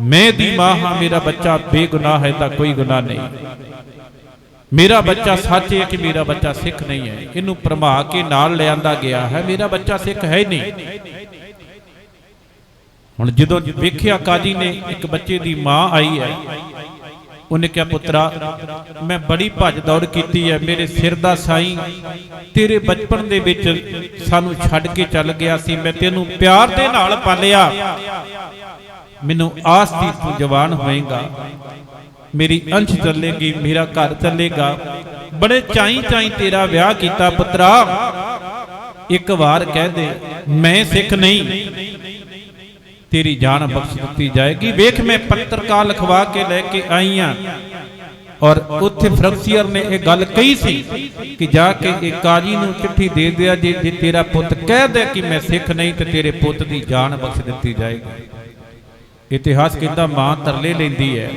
ਮੈਂ ਦੀ ਮਾਂ ਹਾਂ, ਮੇਰਾ ਬੱਚਾ ਬੇਗੁਨਾਹ ਹੈ, ਤਾਂ ਕੋਈ ਗੁਨਾਹ ਨਹੀਂ। ਮੇਰਾ ਬੱਚਾ ਸੱਚ ਹੈ ਕਿ ਮੇਰਾ ਬੱਚਾ ਸਿੱਖ ਨਹੀਂ ਹੈ, ਇਹਨੂੰ ਭਰਮਾ ਕੇ ਨਾਲ ਲਿਆਂਦਾ ਗਿਆ ਹੈ, ਮੇਰਾ ਬੱਚਾ ਸਿੱਖ ਹੈ ਹੀ ਨਹੀਂ। ਹੁਣ ਜਦੋਂ ਵੇਖਿਆ ਕਾਜੀ ਨੇ ਇੱਕ ਬੱਚੇ ਦੀ ਮਾਂ ਆਈ ਹੈ, ਉਹਨੇ ਕਿਹਾ ਪੁੱਤਰਾ ਮੈਂ ਬੜੀ ਭੱਜ ਦੌੜ ਕੀਤੀ ਹੈ, ਮੇਰੇ ਸਿਰ ਦਾ ਸਾਈਂ ਤੇਰੇ ਬਚਪਨ ਦੇ ਵਿੱਚ ਸਾਨੂੰ ਛੱਡ ਕੇ ਚੱਲ ਗਿਆ ਸੀ, ਮੈਂ ਤੈਨੂੰ ਪਿਆਰ ਦੇ ਨਾਲ ਪਾਲਿਆ, ਮੈਨੂੰ ਆਸ ਸੀ ਤੂੰ ਜਵਾਨ ਹੋਏਗਾ, ਮੇਰੀ ਅੰਸ਼ ਚੱਲੇਗੀ, ਮੇਰਾ ਘਰ ਚੱਲੇਗਾ, ਬੜੇ ਚਾਈ ਤੇਰਾ ਵਿਆਹ ਕੀਤਾ ਪੁੱਤਰਾ, ਇੱਕ ਵਾਰ ਕਹਿ ਦੇ ਮੈਂ ਸਿੱਖ ਨਹੀਂ, ਤੇਰੀ ਜਾਨ ਬਖਸ਼ ਦਿੱਤੀ ਜਾਏਗੀ। ਵੇਖ ਮੈਂ ਪੱਤਰਕਾਰ ਲਿਖਵਾ ਕੇ ਲੈ ਕੇ ਆਈ ਆ। ਔਰ ਉੱਥੇ ਫਰਕਸੀਅਰ ਨੇ ਇਹ ਗੱਲ ਕਹੀ ਸੀ ਕਿ ਜਾ ਕੇ ਇਹ ਕਾਜੀ ਨੂੰ ਚਿੱਠੀ ਦੇ ਦਿਆ, ਜੇ ਤੇਰਾ ਪੁੱਤ ਕਹਿ ਦੇ ਕਿ ਮੈਂ ਸਿੱਖ ਨਹੀਂ ਤੇ ਤੇਰੇ ਪੁੱਤ ਦੀ ਜਾਨ ਬਖਸ਼ ਦਿੱਤੀ ਜਾਏਗੀ। ਇਤਿਹਾਸ ਕਹਿੰਦਾ ਮਾਂ ਤਰਲੇ ਲੈਂਦੀ ਹੈ,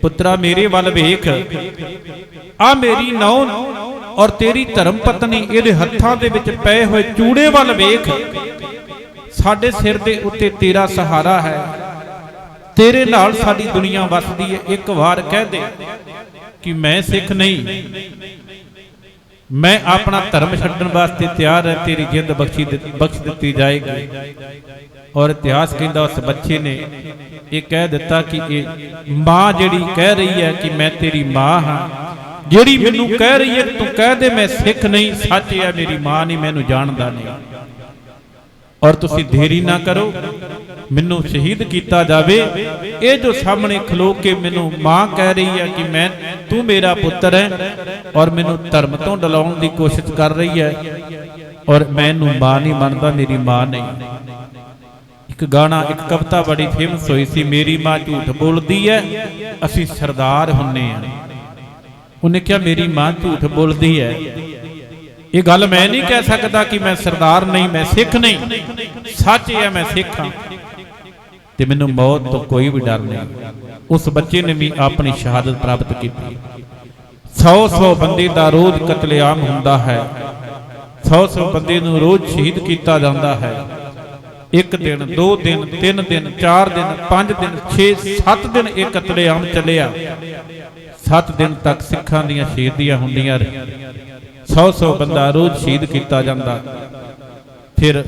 ਪੁੱਤਰਾ ਮੇਰੇ ਵੱਲ ਵੇਖ, ਆ ਮੇਰੀ ਨੌਂ ਔਰ ਤੇਰੀ ਧਰਮ ਪਤਨੀ, ਇਹਦੇ ਹੱਥਾਂ ਦੇ ਵਿੱਚ ਪਏ ਹੋਏ ਚੂੜੇ ਵੱਲ ਵੇਖ, ਸਾਡੇ ਸਿਰ ਦੇ ਉੱਤੇ ਤੇਰਾ ਸਹਾਰਾ ਹੈ, ਤੇਰੇ ਨਾਲ ਸਾਡੀ ਦੁਨੀਆ ਵਸਦੀ ਹੈ, ਇੱਕ ਵਾਰ ਕਹਿ ਦੇ ਕਿ ਮੈਂ ਸਿੱਖ ਨਹੀਂ, ਮੈਂ ਆਪਣਾ ਧਰਮ ਛੱਡਣ ਵਾਸਤੇ ਤਿਆਰ ਹੈ, ਤੇਰੀ ਜਿੰਦ ਬਖਸ਼ ਦਿੱਤੀ ਜਾਏਗੀ। ਔਰ ਇਤਿਹਾਸ ਕਹਿੰਦਾ ਉਸ ਬੱਚੇ ਨੇ ਇਹ ਕਹਿ ਦਿੱਤਾ ਕਿ ਇਹ ਮਾਂ ਜਿਹੜੀ ਕਹਿ ਰਹੀ ਹੈ ਕਿ ਮੈਂ ਤੇਰੀ ਮਾਂ ਹਾਂ, ਜਿਹੜੀ ਮੈਨੂੰ ਕਹਿ ਰਹੀ ਹੈ ਤੂੰ ਕਹਿ ਦੇ ਮੈਂ ਸਿੱਖ ਨਹੀਂ, ਸੱਚ ਹੈ ਮੇਰੀ ਮਾਂ ਨਹੀਂ, ਮੈਨੂੰ ਜਾਣਦਾ ਨਹੀਂ। ਔਰ ਤੁਸੀਂ ਦੇਰੀ ਨਾ ਕਰੋ, ਮੈਨੂੰ ਸ਼ਹੀਦ ਕੀਤਾ ਜਾਵੇ। ਇਹ ਜੋ ਸਾਹਮਣੇ ਖਲੋ ਕੇ ਮੈਨੂੰ ਮਾਂ ਕਹਿ ਰਹੀ ਹੈ ਕਿ ਮੈਂ ਤੂੰ ਮੇਰਾ ਪੁੱਤਰ ਹੈ ਔਰ ਮੈਨੂੰ ਧਰਮ ਤੋਂ ਡਲਾਉਣ ਦੀ ਕੋਸ਼ਿਸ਼ ਕਰ ਰਹੀ ਹੈ ਔਰ ਮੈਂ ਇਹਨੂੰ ਮਾਂ ਨਹੀਂ ਮੰਨਦਾ, ਮੇਰੀ ਮਾਂ ਨਹੀਂ। ਇੱਕ ਗਾਣਾ, ਇੱਕ ਕਵਿਤਾ ਬੜੀ ਫੇਮਸ ਹੋਈ ਸੀ, ਮੇਰੀ ਮਾਂ ਝੂਠ ਬੋਲਦੀ ਹੈ ਅਸੀਂ ਸਰਦਾਰ ਹੁੰਨੇ ਆ। ਉਹਨੇ ਕਿਹਾ ਮੇਰੀ ਮਾਂ ਝੂਠ ਬੋਲਦੀ ਹੈ, ਇਹ ਗੱਲ ਮੈਂ ਨਹੀਂ ਕਹਿ ਸਕਦਾ ਕਿ ਮੈਂ ਸਰਦਾਰ ਨਹੀਂ, ਮੈਂ ਸਿੱਖ ਨਹੀਂ, ਸੱਚ ਹੈ ਮੈਂ ਸਿੱਖ ਹਾਂ ਤੇ ਮੈਨੂੰ ਮੌਤ ਤੋਂ ਕੋਈ ਵੀ ਡਰ ਨਹੀਂ। ਉਸ ਬੱਚੇ ਨੇ ਵੀ ਆਪਣੀ ਸ਼ਹਾਦਤ ਪ੍ਰਾਪਤ ਕੀਤੀ। 100 ਬੰਦੇ ਦਾ ਰੋਜ਼ ਕਤਲੇਆਮ ਹੁੰਦਾ ਹੈ, 100 ਬੰਦੇ ਨੂੰ ਰੋਜ਼ ਸ਼ਹੀਦ ਕੀਤਾ ਜਾਂਦਾ ਹੈ। ਇੱਕ ਦਿਨ, 2 ਦਿਨ, 3 ਦਿਨ, 4 ਦਿਨ, 5 ਦਿਨ, 6, 7 ਦਿਨ ਇਹ ਕਤਲੇਆਮ ਚੱਲਿਆ। 7 ਦਿਨ ਤੱਕ ਸਿੱਖਾਂ ਦੀਆਂ ਸ਼ਹੀਦੀਆਂ ਹੁੰਦੀਆਂ ਰਹੀਆਂ। 100 ਬੰਦਾ ਰੋਜ਼ ਸ਼ਹੀਦ ਕੀਤਾ ਜਾਂਦਾ। ਫਿਰ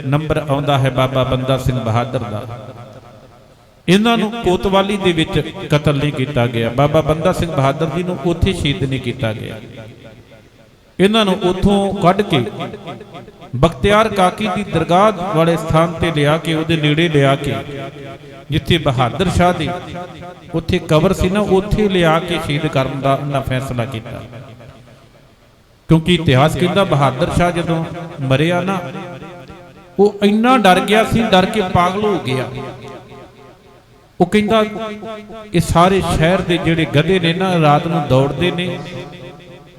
ਨੰਬਰ ਆਉਂਦਾ ਹੈ ਬਾਬਾ ਬੰਦਾ ਸਿੰਘ ਬਹਾਦਰ ਦਾ। ਇਹਨਾਂ ਨੂੰ ਕੋਤਵਾਲੀ ਦੇ ਵਿੱਚ ਕਤਲ ਨਹੀਂ ਕੀਤਾ ਗਿਆ। ਬਾਬਾ ਬੰਦਾ ਸਿੰਘ ਬਹਾਦਰ ਜੀ ਨੂੰ ਉੱਥੇ ਸ਼ਹੀਦ ਨਹੀਂ ਕੀਤਾ ਗਿਆ। ਇਹਨਾਂ ਨੂੰ ਉੱਥੋਂ ਕੱਢ ਕੇ ਬਖਤਿਆਰ ਕਾਕੀ ਦੀ ਦਰਗਾਹ ਵਾਲੇ ਸਥਾਨ ਤੇ ਲਿਆ ਕੇ, ਉਹਦੇ ਨੇੜੇ ਲਿਆ ਕੇ, ਜਿੱਥੇ ਬਹਾਦਰ ਸ਼ਾਹ ਦੀ ਉੱਥੇ ਕਬਰ ਸੀ ਨਾ, ਉੱਥੇ ਲਿਆ ਕੇ ਸ਼ਹੀਦ ਕਰਨ ਦਾ ਉਹਨਾਂ ਫੈਸਲਾ ਕੀਤਾ। ਕਿਉਂਕਿ ਇਤਿਹਾਸ ਕਹਿੰਦਾ ਬਹਾਦਰ ਸ਼ਾਹ ਜਦੋਂ ਮਰਿਆ ਨਾ, ਉਹ ਇੰਨਾ ਡਰ ਗਿਆ ਸੀ, ਡਰ ਕੇ ਪਾਗਲ ਹੋ ਗਿਆ। ਉਹ ਕਹਿੰਦਾ ਇਹ ਸਾਰੇ ਸ਼ਹਿਰ ਦੇ ਜਿਹੜੇ ਗਧੇ ਨੇ ਨਾ ਰਾਤ ਨੂੰ ਦੌੜਦੇ ਨੇ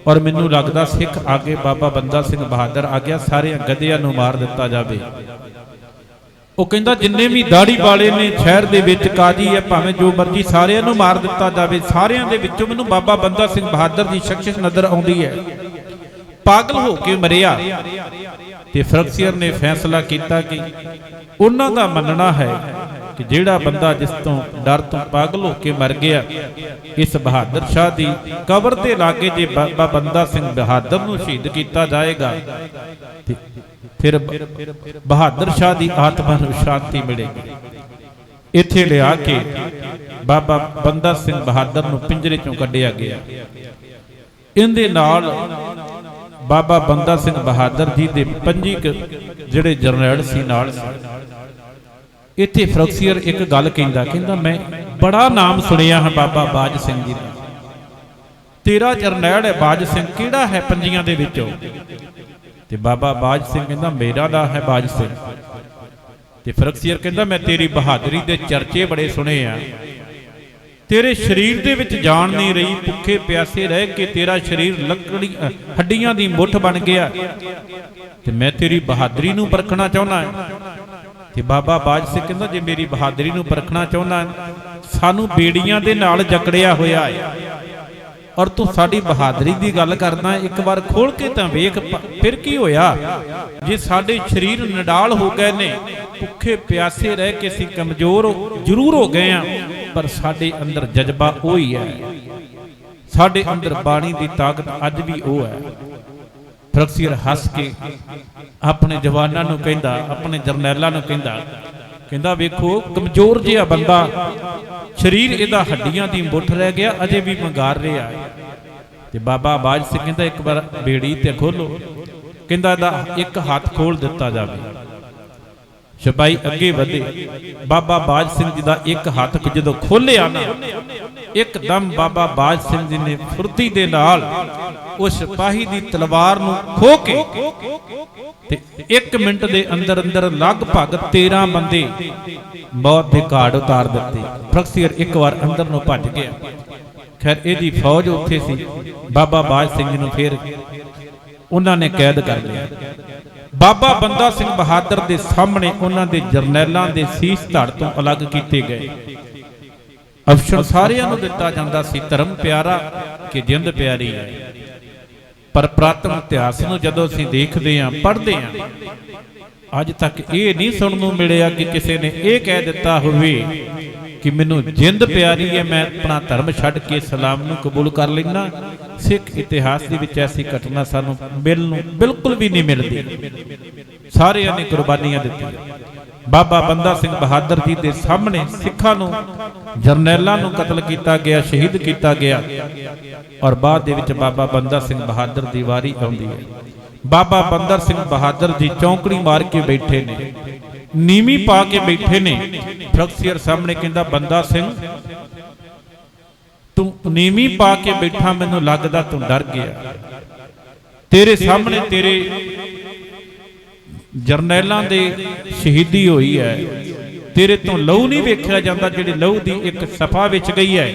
ਔਰ ਮੈਨੂੰ ਲੱਗਦਾ ਸਿੱਖ ਆਗੇ ਬਾਬਾ ਬੰਦਾ ਸਿੰਘ ਬਹਾਦਰ ਆ ਗਿਆ, ਸਾਰੇ ਗਧਿਆਂ ਨੂੰ ਮਾਰ ਦਿੱਤਾ ਜਾਵੇ। ਉਹ ਕਹਿੰਦਾ ਜਿੰਨੇ ਵੀ ਦਾੜੀ ਵਾਲੇ ਨੇ ਸ਼ਹਿਰ ਦੇ ਵਿੱਚ, ਕਾਜੀ ਹੈ ਭਾਵੇਂ ਜੋ ਮਰਜੀ, ਸਾਰਿਆਂ ਨੂੰ ਮਾਰ ਦਿੱਤਾ ਜਾਵੇ। ਸਾਰਿਆਂ ਦੇ ਵਿੱਚੋਂ ਮੈਨੂੰ ਬਾਬਾ ਬੰਦਾ ਸਿੰਘ ਬਹਾਦਰ ਦੀ ਸ਼ਖਸੀਅਤ ਨਜ਼ਰ ਆਉਂਦੀ ਹੈ। ਪਾਗਲ ਹੋ ਕੇ ਮਰਿਆ ਤੇ ਫਰਕਸੀਅਰ ਨੇ ਫੈਸਲਾ ਕੀਤਾ ਕਿ ਉਹਨਾਂ ਦਾ ਮੰਨਣਾ ਹੈ ਕਿ ਜਿਹੜਾ ਬੰਦਾ ਜਿਸ ਤੋਂ ਡਰ ਤੋਂ ਪਾਗਲ ਹੋ ਕੇ ਮਰ ਗਿਆ, ਇਸ ਬਹਾਦਰ ਸ਼ਾਹ ਦੀ ਕਬਰ ਦੇ ਲਾਗੇ ਜੇ ਬਾਬਾ ਬੰਦਾ ਸਿੰਘ ਬਹਾਦਰ ਨੂੰ ਸ਼ਹੀਦ ਕੀਤਾ ਜਾਏਗਾ ਤੇ ਫਿਰ ਬਹਾਦਰ ਸ਼ਾਹ ਦੀ ਆਤਮਾ ਨੂੰ ਸ਼ਾਂਤੀ ਮਿਲੇਗੀ। ਇੱਥੇ ਲਿਆ ਕੇ ਬਾਬਾ ਬੰਦਾ ਸਿੰਘ ਬਹਾਦਰ ਨੂੰ ਪਿੰਜਰੇ ਚੋਂ ਕੱਢਿਆ ਗਿਆ। ਇਹਦੇ ਨਾਲ ਬਾਬਾ ਬੰਦਾ ਸਿੰਘ ਬਹਾਦਰ ਜੀ ਦੇ 25 ਜਿਹੜੇ ਜਰਨੈਲ ਸੀ ਨਾਲ ਸੀ। ਇੱਥੇ ਫਰਕਸੀਅਰ ਇੱਕ ਗੱਲ ਕਹਿੰਦਾ ਮੈਂ ਬੜਾ ਨਾਮ ਸੁਣਿਆ ਹੈ ਬਾਬਾ ਬਾਜ ਸਿੰਘ ਜੀ ਦਾ, ਤੇਰਾ ਜਰਨੈਲ ਹੈ ਬਾਜ ਸਿੰਘ, ਕਿਹੜਾ ਹੈ 5 ਦੇ ਵਿੱਚੋਂ? ਤੇ ਬਾਬਾ ਬਾਜ ਸਿੰਘ ਕਹਿੰਦਾ ਮੇਰਾ ਨਾਂ ਹੈ ਬਾਜ ਸਿੰਘ। ਤੇ ਫਰਕਸੀਅਰ ਕਹਿੰਦਾ ਮੈਂ ਤੇਰੀ ਬਹਾਦਰੀ ਦੇ ਚਰਚੇ ਬੜੇ ਸੁਣੇ ਆ, ਤੇਰੇ ਸਰੀਰ ਦੇ ਵਿੱਚ ਜਾਨ ਨਹੀਂ ਰਹੀ, ਭੁੱਖੇ ਪਿਆਸੇ ਰਹਿ ਕੇ ਤੇਰਾ ਸਰੀਰ ਲੱਕੜੀ ਹੱਡੀਆਂ ਦੀ ਮੁੱਠ ਬਣ ਗਿਆ ਤੇ ਮੈਂ ਤੇਰੀ ਬਹਾਦਰੀ ਨੂੰ ਪਰਖਣਾ ਚਾਹੁੰਦਾ ਹਾਂ। ਤੇ ਬਾਬਾ ਬਾਜ ਸਿੰਘ ਕਹਿੰਦਾ ਜੇ ਮੇਰੀ ਬਹਾਦਰੀ ਨੂੰ ਪਰਖਣਾ ਚਾਹੁੰਦਾ, ਸਾਨੂੰ ਬੇੜੀਆਂ ਦੇ ਨਾਲ ਜਕੜਿਆ ਹੋਇਆ ਹੈ ਔਰ ਤੂੰ ਸਾਡੀ ਬਹਾਦਰੀ ਦੀ ਗੱਲ ਕਰਦਾ, ਇੱਕ ਵਾਰ ਖੋਲ ਕੇ ਤਾਂ ਵੇਖ ਫਿਰ ਕੀ ਹੋਇਆ। ਜੇ ਸਾਡੇ ਸਰੀਰ ਨਿਡਾਲ ਹੋ ਗਏ ਨੇ, ਭੁੱਖੇ ਪਿਆਸੇ ਰਹਿ ਕੇ ਅਸੀਂ ਕਮਜ਼ੋਰ ਜ਼ਰੂਰ ਹੋ ਗਏ ਆ, ਪਰ ਸਾਡੇ ਅੰਦਰ ਜਜ਼ਬਾ ਉਹ ਹੀ ਹੈ, ਸਾਡੇ ਅੰਦਰ ਬਾਣੀ ਦੀ ਤਾਕਤ ਅੱਜ ਵੀ ਉਹ ਹੈ। ਫਰਕਸੀਅਰ ਹੱਸ ਕੇ ਆਪਣੇ ਜਵਾਨਾਂ ਨੂੰ ਕਹਿੰਦਾ, ਆਪਣੇ ਜਰਨੈਲਾਂ ਨੂੰ ਕਹਿੰਦਾ ਵੇਖੋ ਕਮਜ਼ੋਰ ਜਿਹਾ ਬੰਦਾ, ਸਰੀਰ ਇਹਦਾ ਹੱਡੀਆਂ ਦੀ ਮੁੱਠ ਰਹਿ ਗਿਆ, ਅਜੇ ਵੀ ਮੰਗਾਰ ਰਿਹਾ ਹੈ। ਤੇ ਬਾਬਾ ਬਾਜ ਸਿੰਘ ਕਹਿੰਦਾ ਇੱਕ ਵਾਰ ਬੇੜੀ ਤੇ ਖੋਲੋ, ਕਹਿੰਦਾ ਇਹਦਾ ਇੱਕ ਹੱਥ ਖੋਲ ਦਿੱਤਾ ਜਾਵੇ। ਸਿਪਾਹੀ ਅੱਗੇ ਵਧੇ, ਬਾਬਾ ਬਾਜ ਸਿੰਘ ਜੀ ਦਾ ਇੱਕ ਹੱਥ ਜਦੋਂ ਖੋਲਿਆ ਨਾ, ਇੱਕਦਮ ਬਾਬਾ ਬਾਜ ਸਿੰਘ ਜੀ ਨੇ ਫੁਰਤੀ ਦੇ ਨਾਲ ਉਸ ਸਿਪਾਹੀ ਦੀ ਤਲਵਾਰ ਨੂੰ ਖੋਹ ਕੇ ਤੇ 1 ਮਿੰਟ ਦੇ ਅੰਦਰ ਲਗਭਗ 13 ਬੰਦੇ ਮੌਤ ਦੇ ਘਾਟ ਉਤਾਰ ਦਿੱਤੇ। ਫਰਕਸੀਅਰ ਇੱਕ ਵਾਰ ਅੰਦਰ ਨੂੰ ਭੱਜ ਗਿਆ। ਖੈਰ ਇਹਦੀ ਫੌਜ ਉੱਥੇ ਸੀ, ਬਾਬਾ ਬਾਜ ਸਿੰਘ ਜੀ ਨੂੰ ਫਿਰ ਉਹਨਾਂ ਨੇ ਕੈਦ ਕਰ ਲਿਆ। ਬਾਬਾ ਬੰਦਾ ਸਿੰਘ ਬਹਾਦਰ ਦੇ ਸਾਹਮਣੇ ਉਹਨਾਂ ਦੇ ਜਰਨੈਲਾਂ ਦੇ ਸੀਸ ਧੜ ਤੋਂ ਅਲੱਗ ਕੀਤੇ ਗਏ। ਅਫਸਰ ਸਾਰਿਆਂ ਨੂੰ ਦਿੱਤਾ ਜਾਂਦਾ ਸੀ, ਧਰਮ ਪਿਆਰਾ ਕਿ ਜਿੰਦ ਪਿਆਰੀ ਹੈ। ਪਰ ਪ੍ਰਾਤਨ ਇਤਿਹਾਸ ਨੂੰ ਜਦੋਂ ਅਸੀਂ ਦੇਖਦੇ ਹਾਂ, ਪੜ੍ਹਦੇ ਹਾਂ, ਅੱਜ ਤੱਕ ਇਹ ਨਹੀਂ ਸੁਣਨ ਨੂੰ ਮਿਲਿਆ ਕਿ ਕਿਸੇ ਨੇ ਇਹ ਕਹਿ ਦਿੱਤਾ ਹੋਵੇ ਕਿ ਮੈਨੂੰ ਜਿੰਦ ਪਿਆਰੀ ਹੈ, ਮੈਂ ਆਪਣਾ ਧਰਮ ਛੱਡ ਕੇ ਇਸਲਾਮ ਨੂੰ ਕਬੂਲ ਕਰ ਲੈਣਾ। ਸਿੱਖ ਇਤਿਹਾਸ ਦੇ ਵਿੱਚ ਐਸੀ ਘਟਨਾ ਸਾਨੂੰ ਮਿਲਣ ਨੂੰ ਬਿਲਕੁਲ ਵੀ ਨਹੀਂ ਮਿਲਦੀ। ਸਾਰਿਆਂ ਨੇ ਕੁਰਬਾਨੀਆਂ ਦਿੱਤੀਆਂ। ਬਾਬਾ ਬੰਦਾ ਸਿੰਘ ਬਹਾਦਰ ਜੀ ਦੇ ਸਾਹਮਣੇ ਸਿੱਖਾਂ ਨੂੰ, ਜਰਨੈਲਾਂ ਨੂੰ ਕਤਲ ਕੀਤਾ ਗਿਆ, ਸ਼ਹੀਦ ਕੀਤਾ ਗਿਆ ਔਰ ਬਾਅਦ ਦੇ ਵਿੱਚ ਬਾਬਾ ਬੰਦਾ ਸਿੰਘ ਬਹਾਦਰ ਦੀ ਵਾਰੀ ਆਉਂਦੀ ਹੈ। ਬਾਬਾ ਬੰਦਾ ਸਿੰਘ ਬਹਾਦਰ ਜੀ ਚੌਂਕੜੀ ਮਾਰ ਕੇ ਬੈਠੇ ਨੇ। ਨੀਵੀਂ ਪਾ ਕੇ ਬੈਠੇ ਨੇ। ਫਰਕਸੀਅਰ ਸਾਹਮਣੇ ਕਹਿੰਦਾ ਬੰਦਾ ਸਿੰਘ ਤੂੰ ਨੀਵੀਂ ਪਾ ਕੇ ਬੈਠਾ, ਮੈਨੂੰ ਲੱਗਦਾ ਤੂੰ ਡਰ ਗਿਆ। ਤੇਰੇ ਸਾਹਮਣੇ ਤੇਰੇ ਜਰਨੈਲਾਂ ਦੇ ਸ਼ਹੀਦੀ ਹੋਈ ਹੈ, ਤੇਰੇ ਤੋਂ ਲਹੂ ਨਹੀਂ ਵੇਖਿਆ ਜਾਂਦਾ, ਜਿਹੜੇ ਲਹੂ ਦੀ ਇੱਕ ਸਫਾ ਵਿੱਚ ਗਈ ਹੈ।